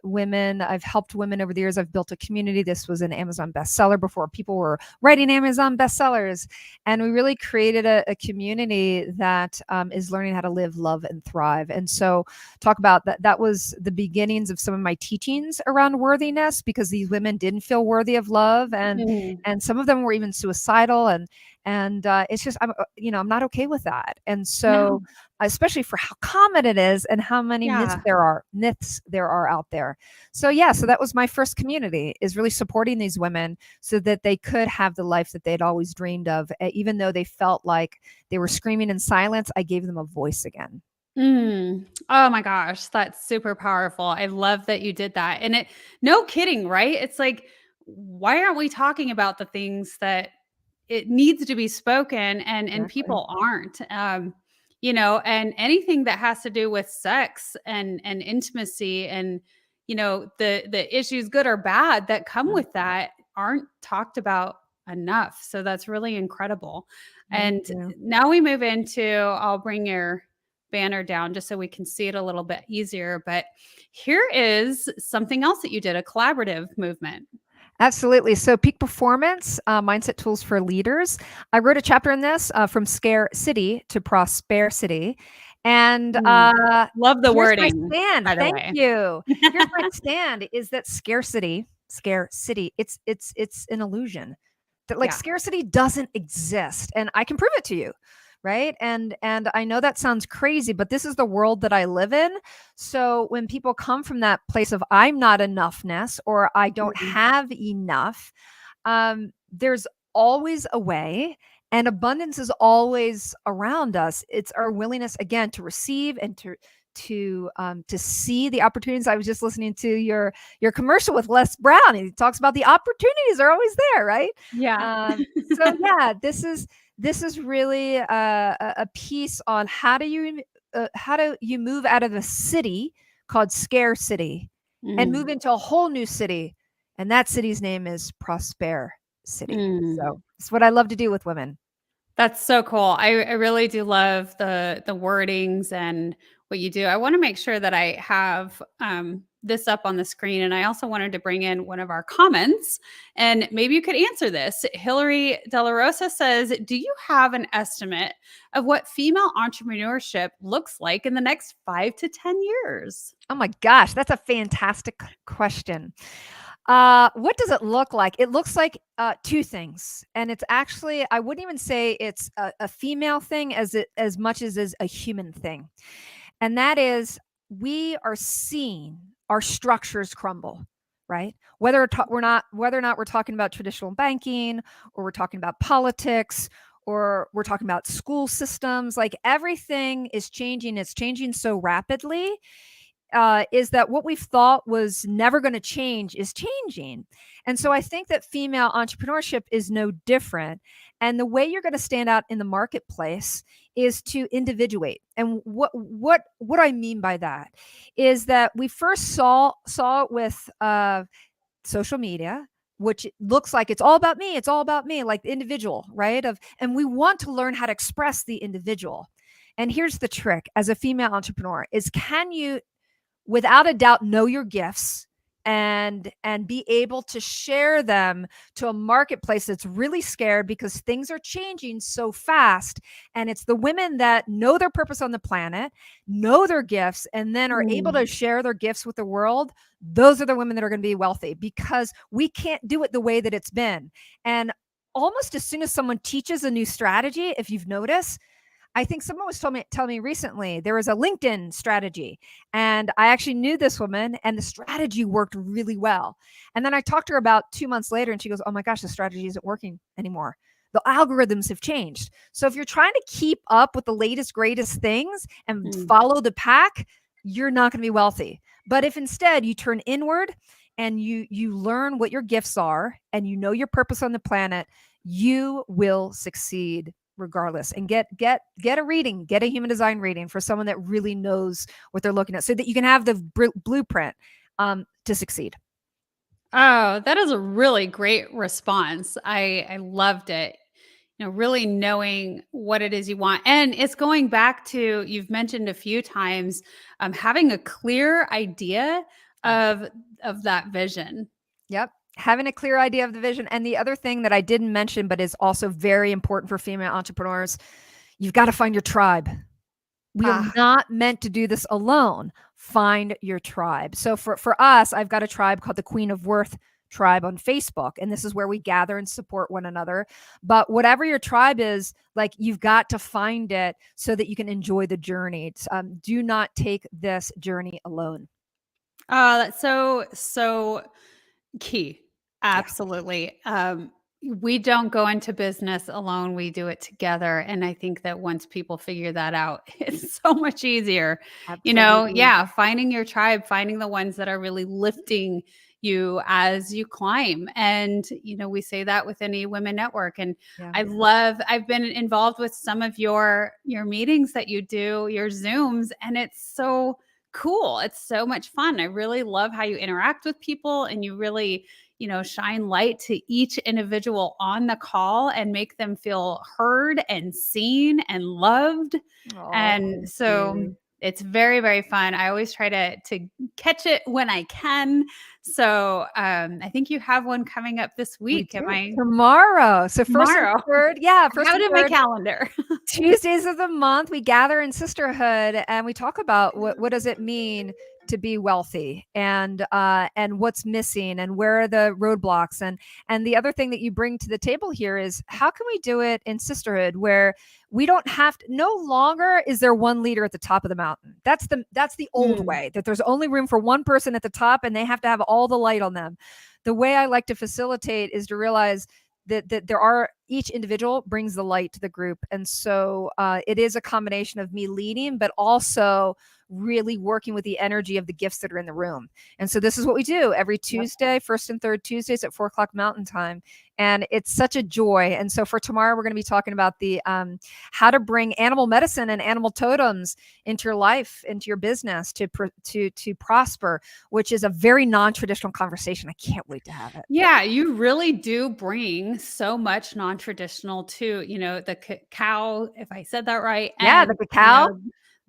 women. I've helped women over the years. I've built a community. This was an Amazon bestseller before people were writing Amazon bestsellers. And we really created a community that is learning how to live, love, and thrive. And so talk about that. That was the beginnings of some of my teachings around worthiness, because these women didn't feel worthy of love. And some of them were even suicidal. And it's just, I'm not okay with that. And so, especially for how common it is and how many myths there are out there. So so that was my first community, is really supporting these women so that they could have the life that they'd always dreamed of. Even though they felt like they were screaming in silence, I gave them a voice again. Oh my gosh, that's super powerful. I love that you did that. And no kidding, right? It's like, why aren't we talking about the things that it needs to be spoken, and people aren't? And anything that has to do with sex and intimacy and, the issues, good or bad, that come with that aren't talked about enough. So that's really incredible. And now we move into, I'll bring your banner down just so we can see it a little bit easier. But here is something else that you did, a collaborative movement. Absolutely. So peak performance, mindset tools for leaders. I wrote a chapter in this from scarcity to prosperity. And Love the here's my wording, stand. by the Thank way. you. Here's my stand is that scarcity, it's an illusion. That like Yeah. scarcity doesn't exist. And I can prove it to you. Right. And I know that sounds crazy, but this is the world that I live in. So when people come from that place of I'm not enoughness or I don't Mhm. have enough, there's always a way, and abundance is always around us. It's our willingness again to receive and to see the opportunities. I was just listening to your commercial with Les Brown. And he talks about the opportunities are always there, right? Yeah. So yeah, this is really a piece on how do you move out of a city called scarcity and move Mm. into a whole new city, and that city's name is Prosper City. Mm. So it's what I love to do with women. That's so cool. I really do love the wordings and what you do. I want to make sure that I have this up on the screen, and I also wanted to bring in one of our comments, and maybe you could answer this. Hilari De La Rosa says, "Do you have an estimate of what female entrepreneurship looks like in the next 5 to 10 years?" Oh my gosh, that's a fantastic question. What does it look like? It looks like two things, and it's actually I wouldn't even say it's a female thing as much as is a human thing, and that is we are seeing our structures crumble, right? Whether or not we're talking about traditional banking, or we're talking about politics, or we're talking about school systems, like everything is changing. It's changing so rapidly is that what we've thought was never going to change is changing. And so I think that female entrepreneurship is no different. And the way you're going to stand out in the marketplace is to individuate. And what I mean by that is that we first saw it with social media, which looks like it's all about me, like the individual, right? And we want to learn how to express the individual. And here's the trick as a female entrepreneur is can you without a doubt know your gifts and be able to share them to a marketplace that's really scared because things are changing so fast, and it's the women that know their purpose on the planet, know their gifts, and then are able to share their gifts with the world. Those are the women that are going to be wealthy because we can't do it the way that it's been. And almost as soon as someone teaches a new strategy, if you've noticed, I think someone was telling me recently there was a LinkedIn strategy, and I actually knew this woman, and the strategy worked really well. And then I talked to her about 2 months later, and she goes, "Oh my gosh, the strategy isn't working anymore. The algorithms have changed." So if you're trying to keep up with the latest, greatest things and follow the pack, you're not going to be wealthy. But if instead you turn inward and you learn what your gifts are and you know your purpose on the planet, you will succeed regardless. And get a reading, get a human design reading for someone that really knows what they're looking at so that you can have the blueprint to succeed. Oh, that is a really great response. I loved it. You know, really knowing what it is you want. And it's going back to, you've mentioned a few times, having a clear idea of that vision. Yep. Having a clear idea of the vision. And the other thing that I didn't mention, but is also very important for female entrepreneurs, you've got to find your tribe. We are not meant to do this alone. Find your tribe. So for us, I've got a tribe called the Queen of Worth tribe on Facebook. And this is where we gather and support one another. But whatever your tribe is, like you've got to find it so that you can enjoy the journey. Do not take this journey alone. That's so key. Yeah. Absolutely. We don't go into business alone. We do it together. And I think that once people figure that out, it's so much easier. You know, Absolutely. yeah, finding your tribe, finding the ones that are really lifting you as you climb. And, you know, we say that with any women network. And Yeah. I've been involved with some of your meetings that you do, your Zooms, and it's so cool. It's so much fun. I really love how you interact with people and you really, shine light to each individual on the call and make them feel heard and seen and loved. Oh, And thank so you. it's very, very fun. I always try to catch it when I can. So I think you have one coming up this We week. Am do. I Tomorrow. So first and tomorrow? third, yeah, I first have and it in my third calendar. Tuesdays of the month, we gather in sisterhood and we talk about what does it mean to be wealthy, and what's missing and where are the roadblocks, and the other thing that you bring to the table here is how can we do it in sisterhood where we don't have to, no longer is there one leader at the top of the mountain. That's the old way, that there's only room for one person at the top and they have to have all the light on them. The way I like to facilitate is to realize that there are, each individual brings the light to the group. And so it is a combination of me leading, but also really working with the energy of the gifts that are in the room. And so this is what we do every Tuesday, first and third Tuesdays at 4:00 Mountain Time. And it's such a joy. And so for tomorrow, we're going to be talking about the how to bring animal medicine and animal totems into your life, into your business to prosper, which is a very non-traditional conversation. I can't wait to have it. Yeah, you really do bring so much non-traditional to, the cow, if I said that right, Yeah, and the cacao.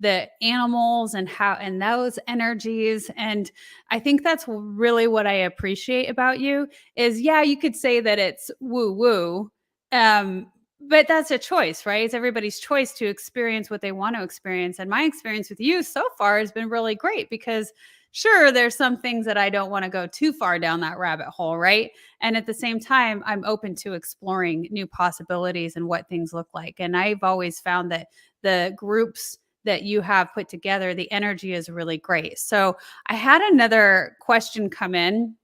the animals and how and those energies. And I think that's really what I appreciate about you is, yeah, you could say that it's woo woo. But that's a choice, right? It's everybody's choice to experience what they want to experience. And my experience with you so far has been really great because sure, there's some things that I don't want to go too far down that rabbit hole, right? And at the same time, I'm open to exploring new possibilities and what things look like. And I've always found that the groups that you have put together, the energy is really great. So I had another question come in.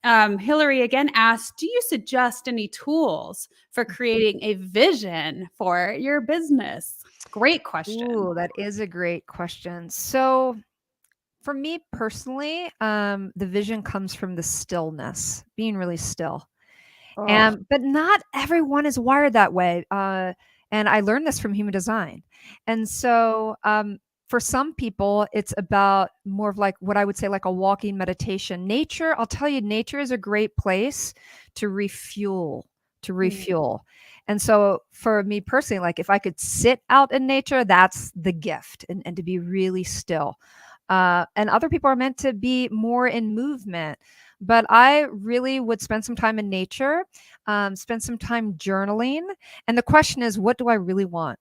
Hilari again asked, do you suggest any tools for creating a vision for your business? Great question. Ooh, that is a great question. So for me personally, the vision comes from the stillness, being really still. Oh. But not everyone is wired that way. And I learned this from human design. And so for some people, it's about more of like what I would say like a walking meditation. Nature, I'll tell you, nature is a great place to refuel, to refuel. And so for me personally, like if I could sit out in nature, that's the gift, and to be really still. And other people are meant to be more in movement. But I really would spend some time in nature, spend some time journaling. And the question is, what do I really want?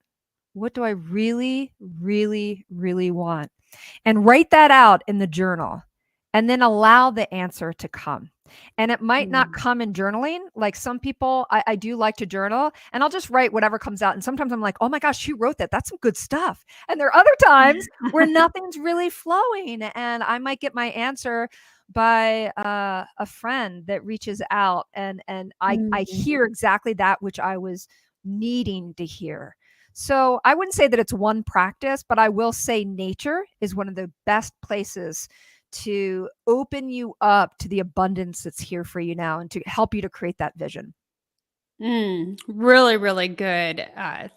What do I really, really, really want? And write that out in the journal and then allow the answer to come. And it might not come in journaling. Like some people, I do like to journal and I'll just write whatever comes out. And sometimes I'm like, oh my gosh, she wrote that. That's some good stuff. And there are other times where nothing's really flowing. And I might get my answer by a friend that reaches out and I hear exactly that which I was needing to hear. So I wouldn't say that it's one practice, but I will say nature is one of the best places to open you up to the abundance that's here for you now and to help you to create that vision. Really, really good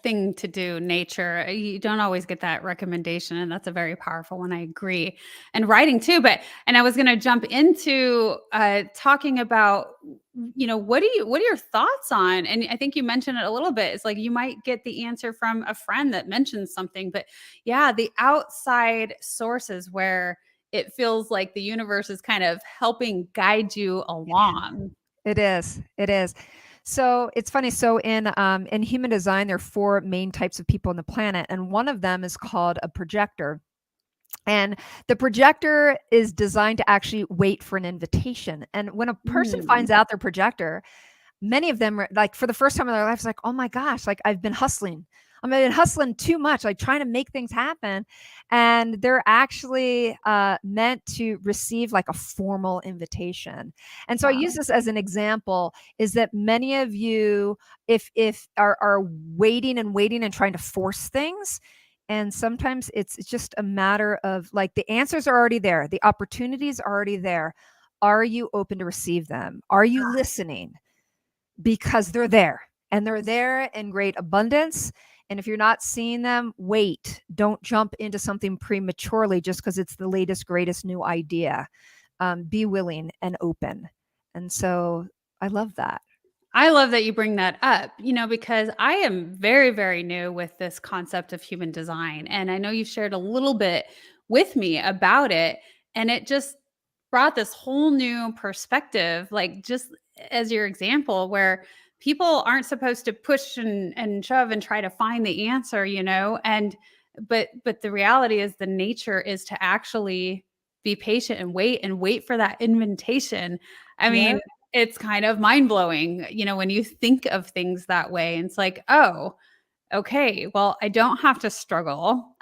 thing to do. Nature. You don't always get that recommendation, and that's a very powerful one. I agree. And writing too. And I was going to jump into talking about, what are your thoughts on? And I think you mentioned it a little bit. It's like you might get the answer from a friend that mentions something, but yeah, the outside sources where it feels like the universe is kind of helping guide you along. It is. It is. So it's funny. So in human design, there are 4 main types of people on the planet, and one of them is called a projector. And the projector is designed to actually wait for an invitation. And when a person finds out they're projector, many of them are like, for the first time in their life, it's like, oh my gosh, like I've been hustling. I've been hustling too much, like trying to make things happen. And they're actually meant to receive like a formal invitation. And so I use this as an example is that many of you, if are waiting and trying to force things, and sometimes it's just a matter of like the answers are already there. The opportunities are already there. Are you open to receive them? Are you listening? Because they're there and they're there in great abundance. And if you're not seeing them, wait. Don't jump into something prematurely just because it's the latest, greatest new idea. Be willing and open. And so I love that. I love that you bring that up, because I am very, very new with this concept of human design. And I know you shared a little bit with me about it. And it just brought this whole new perspective, like just as your example, where people aren't supposed to push and shove and try to find the answer, but the reality is the nature is to actually be patient and wait for that invitation. I Yeah. mean, it's kind of mind-blowing, when you think of things that way. And it's like, "Oh, okay, well, I don't have to struggle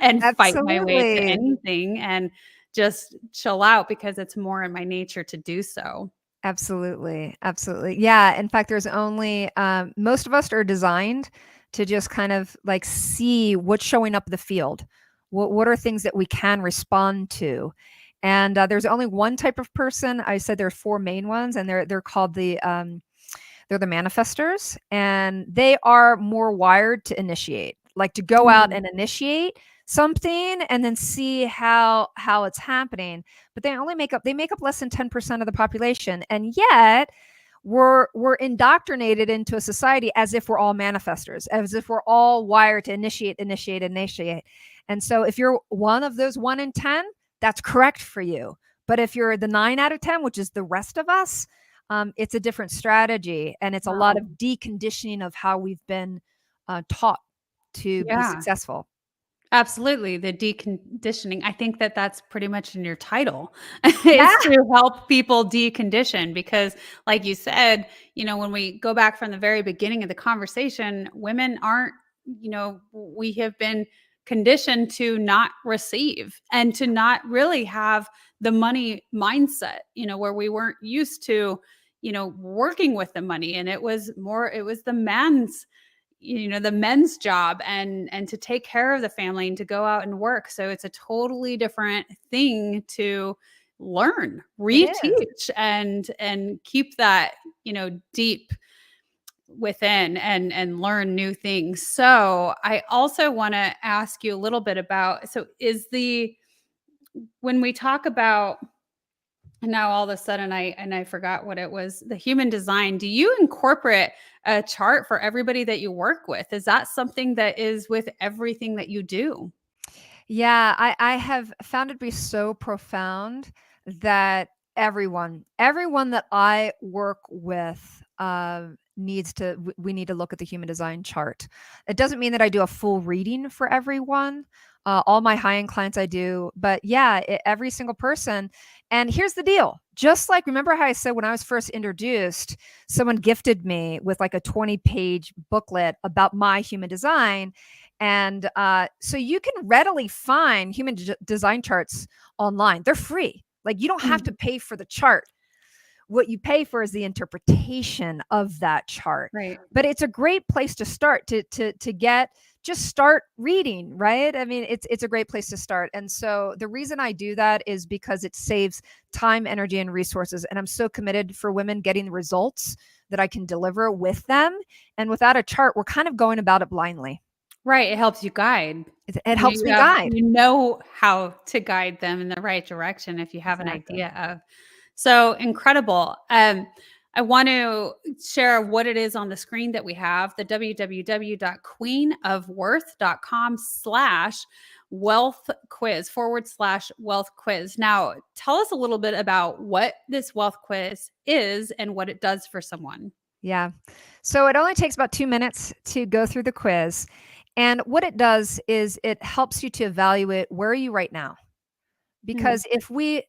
and fight my way to Absolutely. anything and just chill out because it's more in my nature to do so." Absolutely. Absolutely. Yeah. In fact, there's only, most of us are designed to just kind of like see what's showing up in the field. What are things that we can respond to? And there's only one type of person. I said there are four main ones, and they're called they're the manifestors, and they are more wired to initiate, like to go out Mm, and initiate something and then see how it's happening. But they make up less than 10% of the population. And yet we're indoctrinated into a society as if we're all manifestors, as if we're all wired to initiate. And so if you're one of those 1 in 10, that's correct for you. But if you're the 9 out of 10, which is the rest of us, it's a different strategy, and it's a lot wow. of deconditioning of how we've been taught to be Yeah. successful. Absolutely, the deconditioning. I think that that's pretty much in your title, Yeah, is to help people decondition because, like you said, when we go back from the very beginning of the conversation, women aren't, we have been conditioned to not receive and to not really have the money mindset, where we weren't used to, working with the money. And it was the men's job and to take care of the family and to go out and work. So it's a totally different thing to learn, it is. reteach, and keep that, deep within and learn new things. So I also want to ask you a little bit about, so is the when we talk about, and now all of a sudden I forgot what it was, the human design, do you incorporate a chart for everybody that you work with? Is that something that is with everything that you do? Yeah, I have found it to be so profound that everyone that I work with we need to look at the human design chart. It doesn't mean that I do a full reading for everyone. All my high-end clients I do, but yeah, every single person. And here's the deal. Just like, remember how I said when I was first introduced, someone gifted me with like a 20-page booklet about my human design. And so you can readily find design charts online. They're free. Like, you don't have to Mm, pay for the chart. What you pay for is the interpretation of that chart. right. But it's a great place to start to get, just start reading, right? I mean, it's a great place to start. And so the reason I do that is because it saves time, energy, and resources. And I'm so committed for women getting the results that I can deliver with them. And without a chart, we're kind of going about it blindly. Right. It helps you guide. It helps me guide. You know how to guide them in the right direction if you have an Exactly. idea of. So incredible. I want to share what it is on the screen that we have, the www.queenofworth.com/wealth quiz /wealth quiz. Now, tell us a little bit about what this wealth quiz is and what it does for someone. Yeah. So it only takes about 2 minutes to go through the quiz. And what it does is it helps you to evaluate, where are you right now? Mm, Because if we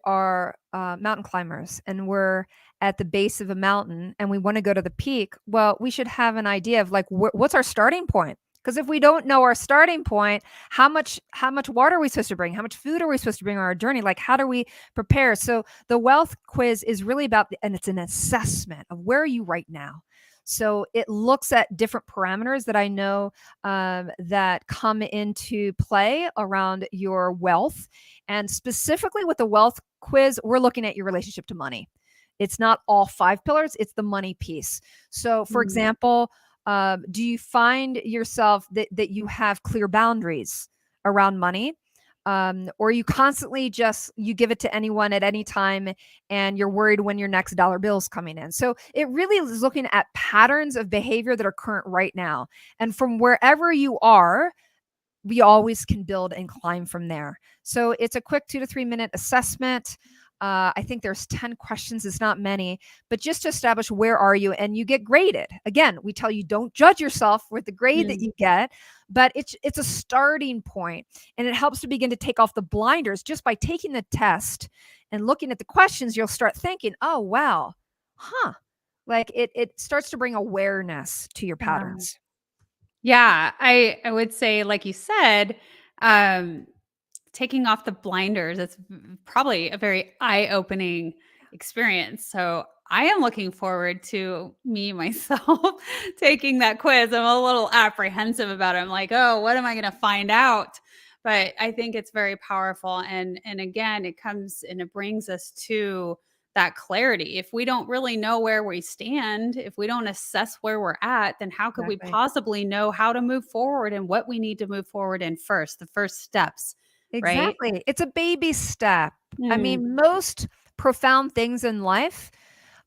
are mountain climbers and we're at the base of a mountain and we want to go to the peak, well, we should have an idea of like, what's our starting point? Because if we don't know our starting point, how much water are we supposed to bring? How much food are we supposed to bring on our journey? Like, how do we prepare? So the wealth quiz is really about, and it's an assessment of where are you right now. So it looks at different parameters that I know that come into play around your wealth. And specifically with the wealth quiz, we're looking at your relationship to money. It's not all 5 pillars, it's the money piece. So, for mm, example, do you find yourself that you have clear boundaries around money? or you constantly you give it to anyone at any time and you're worried when your next dollar bill is coming in. So it really is looking at patterns of behavior that are current right now. And from wherever you are, we always can build and climb from there. So it's a quick 2 to 3 minute assessment. I think there's 10 questions. It's not many, but just to establish where are you, and you get graded. Again, we tell you don't judge yourself with the grade that you get, but it's a starting point, and it helps to begin to take off the blinders just by taking the test and looking at the questions. You'll start thinking, oh, wow, like it starts to bring awareness to your patterns. Yeah, I would say, like you said, taking off the blinders, it's probably a very eye-opening experience. So I am looking forward to me myself taking that quiz. I'm a little apprehensive about it. I'm like, oh, what am I going to find out? But I think it's very powerful. And again, it comes and it brings us to that clarity. If we don't really know where we stand, if we don't assess where we're at, then how could we possibly know how to move forward and what we need to move forward in first, the first steps? Exactly. Right? It's a baby step. I mean, most profound things in life,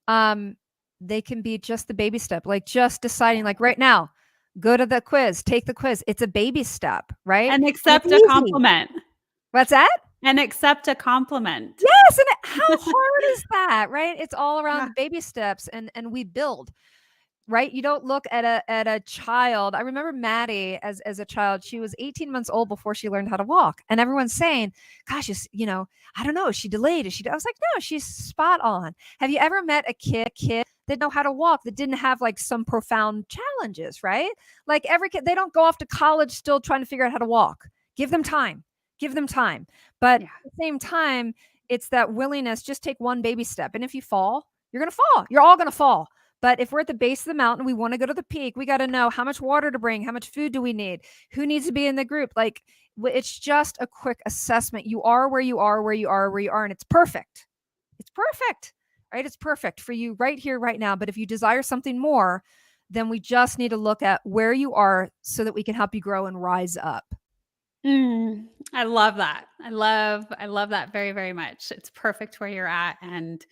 they can be just the baby step, like just deciding, like right now, go to the quiz, take the quiz. It's a baby step, right? And And accept it's a easy. compliment. What's that? And accept a compliment. Yes. And how hard is that, right? It's all around Yeah. the baby steps, and we build. Right? You don't look at a child. I remember Maddie as a child. She was 18 months old before she learned how to walk. And everyone's saying, gosh, I don't know, is she delayed? Is she I was like, no, she's spot on. Have you ever met a kid that know how to walk that didn't have like some profound challenges, right? Like every kid, they don't go off to college still trying to figure out how to walk. Give them time. Give them time. But at the same time, it's that willingness, just take one baby step. And if you fall, you're going to fall. You're all going to fall. But if we're at the base of the mountain, we want to go to the peak, we got to know how much water to bring, how much food do we need, who needs to be in the group. Like it's just a quick assessment. You are where you are, where you are, where you are, and it's perfect. It's perfect, right? It's perfect for you right here, right now. But if you desire something more, then we just need to look at where you are so that we can help you grow and rise up. I love that. I love that very, very much. It's perfect where you're at. And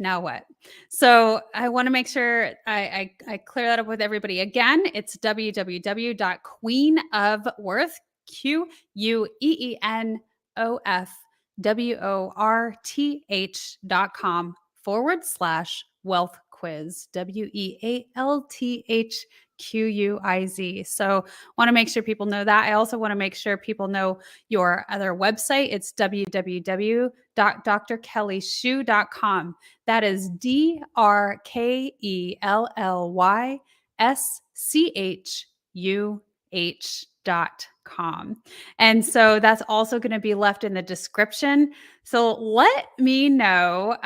now what? So I want to make sure I clear that up with everybody. Again, it's www.queenofworth, queenofworth.com/wealth quiz, WEALTHQUIZ. So want to make sure people know that. I also want to make sure people know your other website. It's www.drkellyschuh.com. That is DRKELLYSCHUH.com. And so that's also going to be left in the description. So let me know,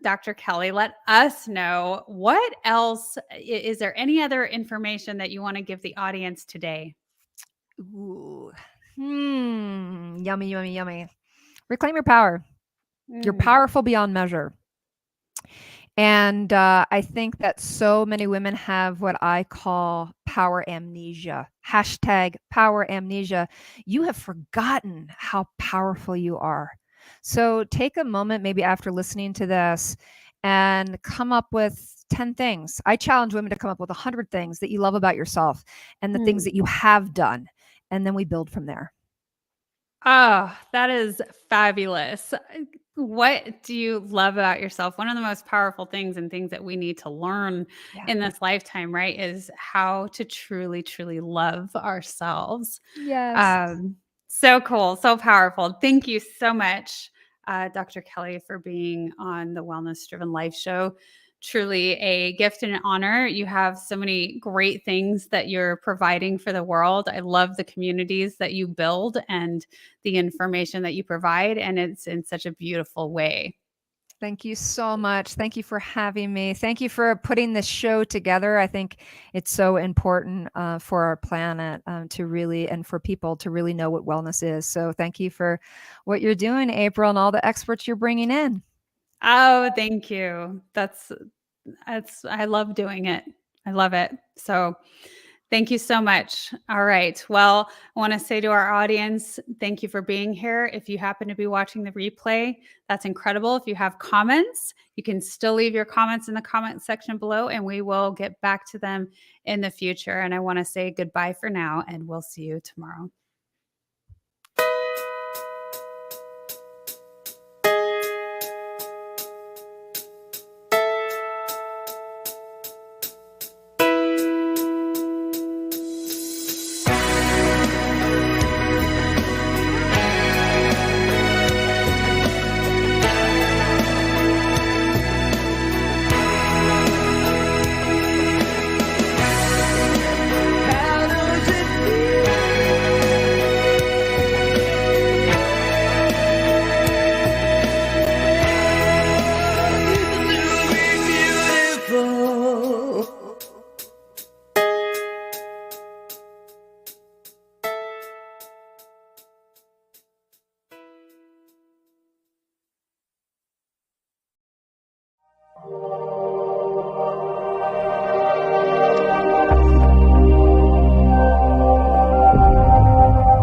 Dr. Kelly, let us know what else. Is there any other information that you want to give the audience today? Ooh. Yummy, yummy, yummy. Reclaim your power. You're powerful beyond measure. And I think that so many women have what I call power amnesia. #power amnesia. You have forgotten how powerful you are. So take a moment, maybe after listening to this, and come up with 10 things. I challenge women to come up with 100 things that you love about yourself and the things that you have done. And then we build from there. Oh, that is fabulous. What do you love about yourself? One of the most powerful things and things that we need to learn in this lifetime, right, is how to truly, truly love ourselves. Yes. So cool. So powerful. Thank you so much, Dr. Kelly, for being on the Wellness Driven Life Show. Truly a gift and an honor. You have so many great things that you're providing for the world. I love the communities that you build and the information that you provide, and it's in such a beautiful way. Thank you so much. Thank you for having me. Thank you for putting this show together. I think it's so important for our planet to really, and for people to really know what wellness is. So thank you for what you're doing, April, and all the experts you're bringing in. Oh, thank you. I love doing it. I love it. So Thank you so much. All right. Well, I want to say to our audience, thank you for being here. If you happen to be watching the replay, that's incredible. If you have comments, you can still leave your comments in the comment section below, and we will get back to them in the future. And I want to say goodbye for now, and we'll see you tomorrow. Beautiful.